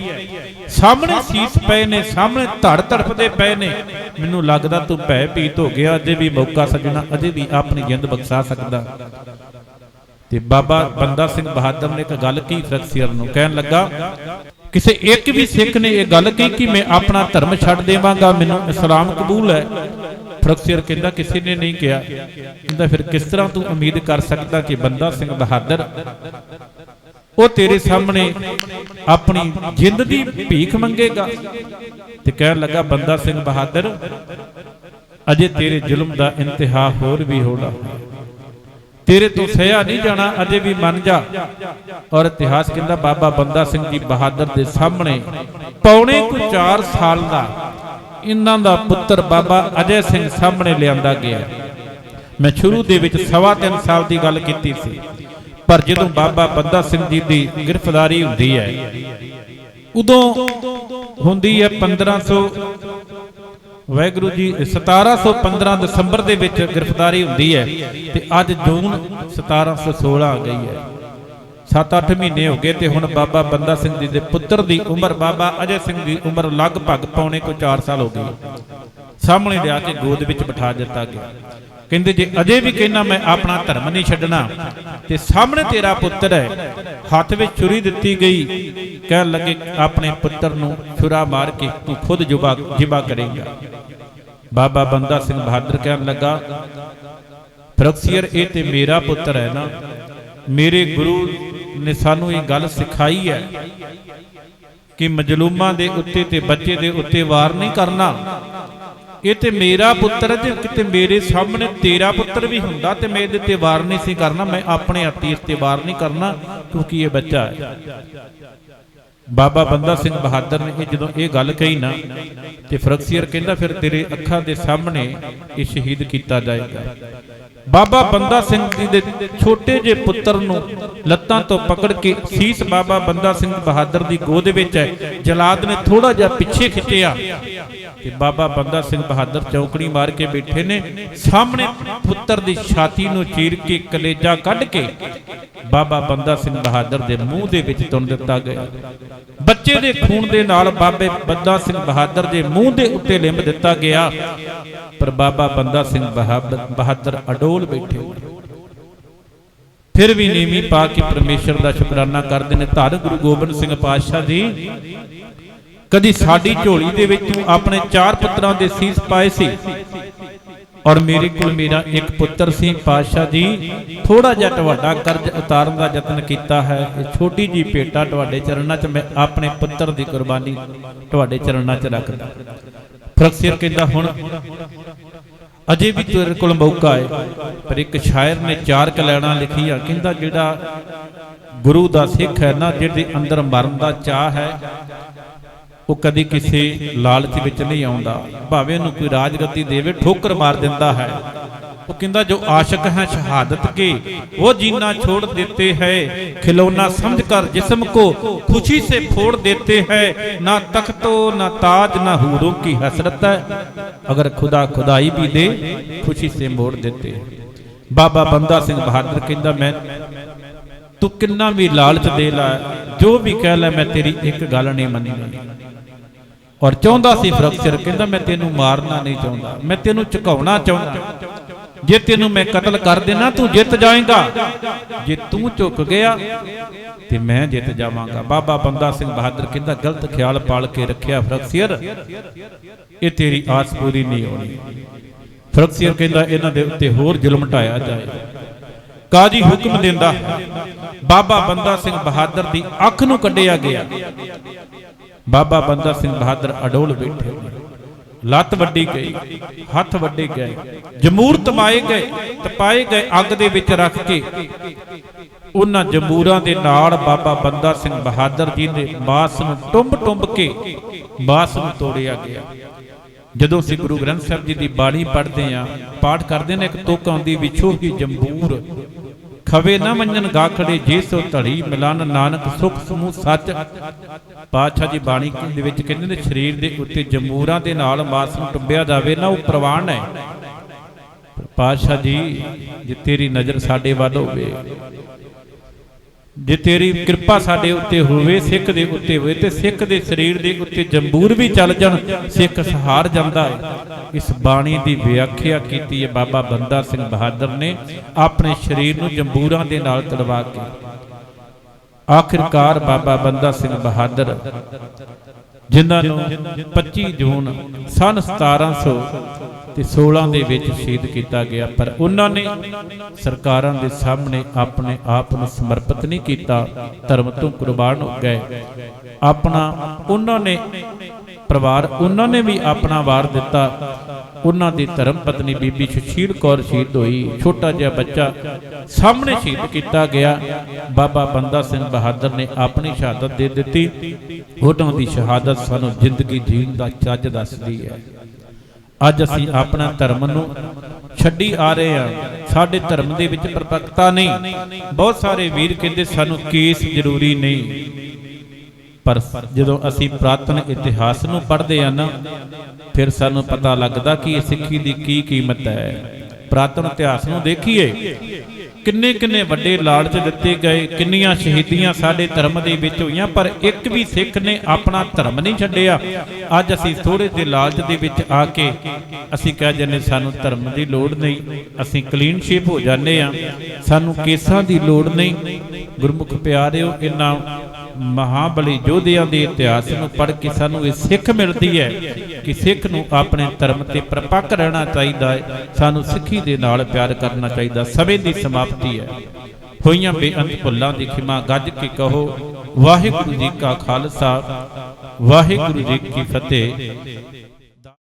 ਸਾਹਮਣੇ ਸੀਸ ਪਏ ਨੇ, ਸਾਹਮਣੇ ਧੜ ਤੜਫਦੇ ਪਏ ਨੇ, ਮੈਨੂੰ ਲੱਗਦਾ ਤੂੰ ਭੈ ਭੀਤ ਹੋ ਗਿਆ। ਅਜੇ ਵੀ ਮੌਕਾ ਸੱਜਣਾ, ਅਜੇ ਵੀ ਆਪਣੀ ਜਿੰਦ ਬਖਸ਼ਾ ਸਕਦਾ। ਤੇ ਬਾਬਾ ਬੰਦਾ ਸਿੰਘ ਬਹਾਦਰ ਨੇ ਇੱਕ ਗੱਲ ਕਹੀ ਫਰਕਸੀਅਰ ਨੂੰ, ਕਹਿਣ ਲੱਗਾ ਕਿਸੇ ਇੱਕ ਵੀ ਸਿੱਖ ਨੇ ਇਹ ਗੱਲ ਕਹੀ ਕਿ ਮੈਂ ਆਪਣਾ ਧਰਮ ਛੱਡ ਦੇਵਾਂਗਾ, ਮੈਨੂੰ ਇਸਲਾਮ ਕਬੂਲ ਹੈ। ਫਰਕਸੀਅਰ ਕਹਿੰਦਾ ਕਿਸੇ ਨੇ ਨਹੀਂ ਕਿਹਾ। ਕਹਿੰਦਾ ਫਿਰ ਕਿਸ ਤਰ੍ਹਾਂ ਤੂੰ ਉਮੀਦ ਕਰ ਸਕਦਾ ਕਿ ਬੰਦਾ ਸਿੰਘ ਬਹਾਦਰ ਉਹ ਤੇਰੇ ਸਾਹਮਣੇ ਆਪਣੀ ਜਿੰਦ ਦੀ ਭੀਖ ਮੰਗੇਗਾ। ਤੇ ਕਹਿਣ ਲੱਗਾ ਬੰਦਾ ਸਿੰਘ ਬਹਾਦਰ ਅਜੇ ਤੇਰੇ ਜ਼ੁਲਮ ਦਾ ਇੰਤਹਾ ਹੋਰ ਵੀ ਹੋਣਾ, ਤੇਰੇ ਤੋਂ ਸਹਿਆ ਨਹੀਂ ਜਾਣਾ, ਅਜੇ ਵੀ ਮੰਨ ਜਾ। ਔਰ ਇਤਿਹਾਸ ਕਹਿੰਦਾ ਬਾਬਾ ਬੰਦਾ ਸਿੰਘ ਜੀ ਬਹਾਦਰ ਦੇ ਸਾਹਮਣੇ ਪੌਣੇ ਕੁ 4 ਸਾਲ ਦਾ ਇਹਨਾਂ ਦਾ ਪੁੱਤਰ ਬਾਬਾ ਅਜੈ ਸਿੰਘ ਸਾਹਮਣੇ ਲਿਆਂਦਾ ਗਿਆ। ਮੈਂ ਸ਼ੁਰੂ ਦੇ ਵਿੱਚ 3.25 ਸਾਲ ਦੀ ਗੱਲ ਕੀਤੀ ਸੀ, ਪਰ ਜਦੋਂ ਬਾਬਾ ਬੰਦਾ ਸਿੰਘ ਜੀ ਦੀ ਗ੍ਰਿਫਤਾਰੀ ਹੁੰਦੀ ਹੈ ਉਦੋਂ ਹੁੰਦੀ ਹੈ 1500 ਵਾਹਿਗੁਰੂ ਜੀ 1715 ਦਸੰਬਰ ਦੇ ਵਿੱਚ ਗ੍ਰਿਫਤਾਰੀ ਹੁੰਦੀ ਹੈ। ਤੇ ਅੱਜ ਜੂਨ 1716 ਆ ਗਈ ਹੈ, 7-8 ਮਹੀਨੇ ਹੋ ਗਏ। ਤੇ ਹੁਣ ਬਾਬਾ ਬੰਦਾ ਸਿੰਘ ਜੀ ਦੇ ਪੁੱਤਰ ਦੀ ਉਮਰ, ਬਾਬਾ ਅਜੈ ਸਿੰਘ ਦੀ ਉਮਰ ਲਗਭਗ ਪੌਣੇ ਕੋ 4 ਸਾਲ ਹੋ ਗਈ। ਸਾਹਮਣੇ ਲਿਆ ਕੇ ਗੋਦ ਵਿੱਚ ਬਿਠਾ ਦਿੱਤਾ ਗਿਆ। ਕਹਿੰਦੇ ਜੇ ਅਜੇ ਵੀ ਕਹਿਣਾ ਮੈਂ ਆਪਣਾ ਧਰਮ ਨਹੀਂ ਛੱਡਣਾ, ਤੇ ਸਾਹਮਣੇ ਤੇਰਾ ਪੁੱਤਰ ਹੈ, ਹੱਥ ਵਿੱਚ ਛੁਰੀ ਦਿੱਤੀ ਗਈ, ਕਹਿਣ ਲੱਗੇ ਆਪਣੇ ਪੁੱਤਰ ਨੂੰ ਛੁਰਾ ਮਾਰ ਕੇ ਤੂੰ ਖੁਦ ਜ਼ਿਬਾ ਕਰੇਗਾ। ਬਾਬਾ ਬੰਦਾ ਸਿੰਘ ਬਹਾਦਰ ਕਹਿਣ ਲੱਗਾ ਫਰਕਸੀਅਰ ਇਹ ਤੇ ਮੇਰਾ ਪੁੱਤਰ ਹੈ ਨਾ, ਮੇਰੇ ਗੁਰੂ ਨੇ ਸਾਨੂੰ ਇਹ ਗੱਲ ਸਿਖਾਈ ਹੈ ਕਿ ਮਜਲੂਮਾਂ ਦੇ ਉੱਤੇ ਤੇ ਬੱਚੇ ਦੇ ਉੱਤੇ ਵਾਰ ਨਹੀਂ ਕਰਨਾ। ਇਹ ਤੇ ਮੇਰਾ ਪੁੱਤਰ ਹੈ, ਜੇ ਕਿਤੇ ਮੇਰੇ ਸਾਹਮਣੇ ਤੇਰਾ ਪੁੱਤਰ ਵੀ ਹੁੰਦਾ ਤੇ ਮੈਂ ਇਹਦੇ ਤੇ ਵਾਰ ਨਹੀਂ ਸੀ ਕਰਨਾ, ਮੈਂ ਆਪਣੇ ਹੱਥੀਂ ਇਸ ਤੇ ਵਾਰ ਨਹੀਂ ਕਰਨਾ ਕਿਉਂਕਿ ਇਹ ਬੱਚਾ ਹੈ। ਬਾਬਾ ਬੰਦਾ ਸਿੰਘ ਬਹਾਦਰ ਨੇ ਜਦੋਂ ਇਹ ਗੱਲ ਕਹੀ ਨਾ, ਤੇ ਫਰਕਸੀਅਰ ਕਹਿੰਦਾ ਫਿਰ ਤੇਰੇ ਅੱਖਾਂ ਦੇ ਸਾਹਮਣੇ ਇਹ ਸ਼ਹੀਦ ਕੀਤਾ ਜਾਏਗਾ। ਬਾਬਾ ਬੰਦਾ ਸਿੰਘ ਜੀ ਦੇ ਛੋਟੇ ਜਿਹੇ ਪੁੱਤਰ ਨੂੰ ਲੱਤਾਂ ਤੋਂ ਪਕੜ ਕੇ ਸੀਸ ਬਾਬਾ ਬੰਦਾ ਸਿੰਘ ਬਹਾਦਰ ਦੀ ਗੋਦ ਵਿੱਚ ਹੈ। ਜਲਾਦ ਨੇ ਥੋੜਾ ਜਿਹਾ ਪਿੱਛੇ ਖਿੱਚਿਆ ਤੇ ਬਾਬਾ ਬੰਦਾ ਸਿੰਘ ਬਹਾਦਰ ਚੌਕੜੀ ਮਾਰ ਕੇ ਬੈਠੇ ਨੇ। ਸਾਹਮਣੇ ਪੁੱਤਰ ਦੀ ਛਾਤੀ ਨੂੰ ਚੀਰ ਕੇ ਕਲੇਜਾ ਕੱਢ ਕੇ ਬਾਬਾ ਬੰਦਾ ਸਿੰਘ ਬਹਾਦਰ ਦੇ ਮੂੰਹ ਦੇ ਵਿੱਚ ਤੁੰਨ ਦਿੱਤਾ ਗਿਆ। ਬੱਚੇ ਦੇ ਖੂਨ ਦੇ ਨਾਲ ਬਾਬੇ ਬੰਦਾ ਸਿੰਘ ਬਹਾਦਰ ਦੇ ਮੂੰਹ ਦੇ ਉੱਤੇ ਲਿੰਬ ਦਿੱਤਾ ਗਿਆ। ਪਰ ਬਾਬਾ ਬੰਦਾ ਸਿੰਘ ਬਹਾਦਰ ਅਡੋਲ ਬੈਠੇ, ਫਿਰ ਵੀ ਨੀਵੀਂ ਪਾ ਕੇ ਪਰਮੇਸ਼ਰ ਦਾ ਸ਼ੁਕਰਾਨਾ ਕਰਦੇ ਨੇ। ਧੰਨ ਗੁਰੂ ਗੋਬਿੰਦ ਸਿੰਘ ਪਾਤਸ਼ਾਹ ਜੀ, ਕਦੀ ਸਾਡੀ ਝੋਲੀ ਦੇ ਵਿੱਚ ਤੂੰ ਆਪਣੇ 4 ਪੁੱਤਰਾਂ ਦੇ ਸੀਸ ਪਾਏ ਸੀ, ਔਰ ਮੇਰੇ ਕੋਲ ਮੇਰਾ ਇੱਕ ਪੁੱਤਰ ਸੀ। ਪਾਤਸ਼ਾਹ ਜੀ ਥੋੜਾ ਜਿਹਾ ਤੁਹਾਡਾ ਕਰਜ਼ ਉਤਾਰਨ ਦਾ ਯਤਨ ਕੀਤਾ ਹੈ, ਇਹ ਛੋਟੀ ਜੀ ਭੇਟਾ ਤੁਹਾਡੇ ਚਰਨਾਂ 'ਚ ਮੈਂ ਆਪਣੇ ਪੁੱਤਰ ਦੀ ਕੁਰਬਾਨੀ ਤੁਹਾਡੇ ਚਰਨਾਂ 'ਚ ਰੱਖਦਾ। ਫਰਕਸੀਅਰ ਕਹਿੰਦਾ ਹੁਣ ਅਜੇ ਵੀ ਤੇਰੇ ਕੋਲ ਮੌਕਾ ਹੈ। ਪਰ ਇੱਕ ਸ਼ਾਇਰ ਨੇ 4 ਕਲੈਣਾਂ ਲਿਖੀਆਂ, ਕਹਿੰਦਾ ਜਿਹੜਾ ਗੁਰੂ ਦਾ ਸਿੱਖ ਹੈ ਨਾ, ਜਿਹਦੇ ਅੰਦਰ ਮਰਨ ਦਾ ਚਾਹ ਹੈ, ਉਹ ਕਦੀ ਕਿਸੇ ਲਾਲਚ ਵਿੱਚ ਨਹੀਂ ਆਉਂਦਾ, ਭਾਵੇਂ ਉਹਨੂੰ ਕੋਈ ਰਾਜਗੱਦੀ ਦੇਵੇ ਠੋਕਰ ਮਾਰ ਦਿੰਦਾ ਹੈ। वो कहता जो आशिक हैं शहादत के वो जीना छोड़ देते हैं, खिलौना समझकर जिस्म को खुशी से फोड़ देते हैं, ना तख्तो ना ताज ना हूरों की हसरत है, अगर खुदा खुदाई भी दे खुशी से मोड़ देते हैं। बाबा बंदा सिंह बहादुर कहता मैं तू किन्ना भी लालच दे ला, जो भी कह ला, मैं तेरी एक गल नहीं मनी। और चाहता सी फरकसिर कहता मैं तेनू मारना नहीं चाहता, मैं तेनू झुकाउणा चाहता, जे तेनू मैं कतल कर देना तू जित जाएगा, जे तू झुक गया ते मैं जित जावांगा। बाबा बंदा सिंह बहादुर कहता गलत ख्याल पाल के रखिया फरकसिर, ये तेरी आस पूरी नहीं होनी। फरकसिर कहता इन्हां दे उत्ते होर जुल्म ढाया जाए। काजी हुक्म देंदा बाबा बंदा सिंह बहादुर दी अख नूं कढिया गया। बाबा बंदा सिंह बहादुर अडोल बैठे, लत वड्डी गई, हथ वड्डे गए, जमूर तमाए गए, तपाए गए, अग दे विच रख के उन्हां जमूरां दे नाल बाबा बंदा सिंह बहादुर जी ने मास नूं टुंब टुंब के मास नूं तोड़िया गया। जदों असीं गुरु ग्रंथ साहिब जी दी बाणी पढ़दे आ, पाठ करदे ने, एक तुक आउंदी विछो ही जंबूर ਖਵੇ ਨਾ ਮੰਨਣ ਗਾਖੜੇ ਜੇ ਸੋ ਧੜੀ ਮਿਲਨ ਨਾਨਕ ਸੁਖ ਸਮੂਹ ਸੱਚ। ਪਾਤਸ਼ਾਹ ਜੀ ਬਾਣੀ ਦੇ ਵਿੱਚ ਕਹਿੰਦੇ ਨੇ ਸਰੀਰ ਦੇ ਉੱਤੇ ਜਮੂਰਾਂ ਦੇ ਨਾਲ ਮਾਸ ਨੂੰ ਟੁੰਬਿਆ ਜਾਵੇ ਨਾ ਉਹ ਪ੍ਰਵਾਨ ਹੈ। ਪਾਤਸ਼ਾਹ ਜੀ ਜੇ ਤੇਰੀ ਨਜ਼ਰ ਸਾਡੇ ਵੱਲ ਹੋਵੇ, ਜੇ ਤੇਰੀ ਕਿਰਪਾ ਸਾਡੇ ਉੱਤੇ ਹੋਵੇ, ਸਿੱਖ ਦੇ ਉੱਤੇ ਹੋਵੇ ਤੇ ਸਿੱਖ ਦੇ ਸਰੀਰ ਦੇ ਉੱਤੇ ਜੰਬੂਰ ਵੀ ਚੱਲ ਜਾਣ, ਸਿੱਖ ਸਹਾਰ ਜਾਂਦਾ ਹੈ। ਇਸ ਬਾਣੀ ਦੀ ਵਿਆਖਿਆ ਕੀਤੀ ਹੈ ਬਾਬਾ ਬੰਦਾ ਸਿੰਘ ਬਹਾਦਰ ਨੇ ਆਪਣੇ ਸਰੀਰ ਨੂੰ ਜੰਬੂਰਾਂ ਦੇ ਨਾਲ ਤੜਵਾ ਕੇ। ਆਖਿਰਕਾਰ ਬਾਬਾ ਬੰਦਾ ਸਿੰਘ ਬਹਾਦਰ ਜਿਨ੍ਹਾਂ ਨੂੰ 25 ਜੂਨ ਸਨ 1716 ਦੇ ਵਿੱਚ ਸ਼ਹੀਦ ਕੀਤਾ ਗਿਆ, ਪਰ ਉਹਨਾਂ ਨੇ ਸਰਕਾਰਾਂ ਦੇ ਸਾਹਮਣੇ ਆਪਣੇ ਆਪ ਨੂੰ ਸਮਰਪਿਤ ਨਹੀਂ ਕੀਤਾ, ਧਰਮ ਤੋਂ ਕੁਰਬਾਨ ਹੋ ਗਏ। ਆਪਣਾ ਉਹਨਾਂ ਨੇ ਪਰਿਵਾਰ, ਉਹਨਾਂ ਨੇ ਵੀ ਆਪਣਾ ਵਾਰ ਦਿੱਤਾ। ਉਹਨਾਂ ਦੀ ਧਰਮ ਪਤਨੀ ਬੀਬੀ ਸੁਸ਼ੀਲ ਕੌਰ ਸ਼ਹੀਦ ਹੋਈ, ਛੋਟਾ ਜਿਹਾ ਬੱਚਾ ਸਾਹਮਣੇ ਸ਼ਹੀਦ ਕੀਤਾ ਗਿਆ। ਬਾਬਾ ਬੰਦਾ ਸਿੰਘ ਬਹਾਦਰ ਨੇ ਆਪਣੀ ਸ਼ਹਾਦਤ ਦੇ ਦਿੱਤੀ। ਉਹਨਾਂ ਦੀ ਸ਼ਹਾਦਤ ਸਾਨੂੰ ਜ਼ਿੰਦਗੀ ਜੀਣ ਦਾ ਚੱਜ ਦੱਸਦੀ ਹੈ। ਅੱਜ ਅਸੀਂ ਆਪਣਾ ਧਰਮ ਨੂੰ ਛੱਡੀ ਆ ਰਹੇ ਹਾਂ, ਸਾਡੇ ਧਰਮ ਦੇ ਵਿੱਚ ਪਰਪੱਕਤਾ ਨਹੀਂ। ਬਹੁਤ ਸਾਰੇ ਵੀਰ ਕਹਿੰਦੇ ਸਾਨੂੰ ਕੇਸ ਜ਼ਰੂਰੀ ਨਹੀਂ, ਪਰ ਜਦੋਂ ਅਸੀਂ ਪੁਰਾਤਨ ਇਤਿਹਾਸ ਨੂੰ ਪੜ੍ਹਦੇ ਹਾਂ ਨਾ, ਫਿਰ ਸਾਨੂੰ ਪਤਾ ਲੱਗਦਾ ਕਿ ਇਹ ਸਿੱਖੀ ਦੀ ਕੀ ਕੀਮਤ ਹੈ। ਪੁਰਾਤਨ ਇਤਿਹਾਸ ਨੂੰ ਦੇਖੀਏ, ਕਿੰਨੇ ਕਿੰਨੇ ਵੱਡੇ ਲਾਲਚ ਦਿੱਤੇ ਗਏ, ਕਿੰਨੀਆਂ ਸ਼ਹੀਦੀਆਂ ਸਾਡੇ ਧਰਮ ਦੇ ਵਿੱਚ ਹੋਈਆਂ, ਪਰ ਇੱਕ ਵੀ ਸਿੱਖ ਨੇ ਆਪਣਾ ਧਰਮ ਨਹੀਂ ਛੱਡਿਆ। ਅੱਜ ਅਸੀਂ ਥੋੜੇ ਜਿਹੇ ਲਾਲਚ ਦੇ ਵਿੱਚ ਆ ਕੇ ਅਸੀਂ ਕਹਿ ਜਾਂਦੇ ਸਾਨੂੰ ਧਰਮ ਦੀ ਲੋੜ ਨਹੀਂ, ਅਸੀਂ ਕਲੀਨ ਸ਼ੇਪ ਹੋ ਜਾਂਦੇ ਆ, ਸਾਨੂੰ ਕੇਸਾਂ ਦੀ ਲੋੜ ਨਹੀਂ। ਗੁਰਮੁਖ ਪਿਆਰਿਓ, ਇਹਨਾਂ ਮਹਾਬਲੀ ਯੋਧਿਆਂ ਦੇ ਇਤਿਹਾਸ ਨੂੰ ਪੜ੍ਹ ਕੇ ਸਾਨੂੰ ਇਹ ਸਿੱਖ ਮਿਲਦੀ ਹੈ ਕਿ ਸਿੱਖ ਨੂੰ ਆਪਣੇ ਧਰਮ ਤੇ ਪਰਪੱਕ ਰਹਿਣਾ ਚਾਹੀਦਾ ਹੈ, ਸਾਨੂੰ ਸਿੱਖੀ ਦੇ ਨਾਲ ਪਿਆਰ ਕਰਨਾ ਚਾਹੀਦਾ। ਸਮੇਂ ਦੀ ਸਮਾਪਤੀ ਹੈ, ਹੋਈਆਂ ਬੇਅੰਤ ਭੁੱਲਾਂ ਦੀ ਖਿਮਾ ਗੱਜ ਕੇ ਕਹੋ ਵਾਹਿਗੁਰੂ ਜੀ ਕਾ ਖਾਲਸਾ, ਵਾਹਿਗੁਰੂ ਜੀ ਕੀ ਫਤਿਹ।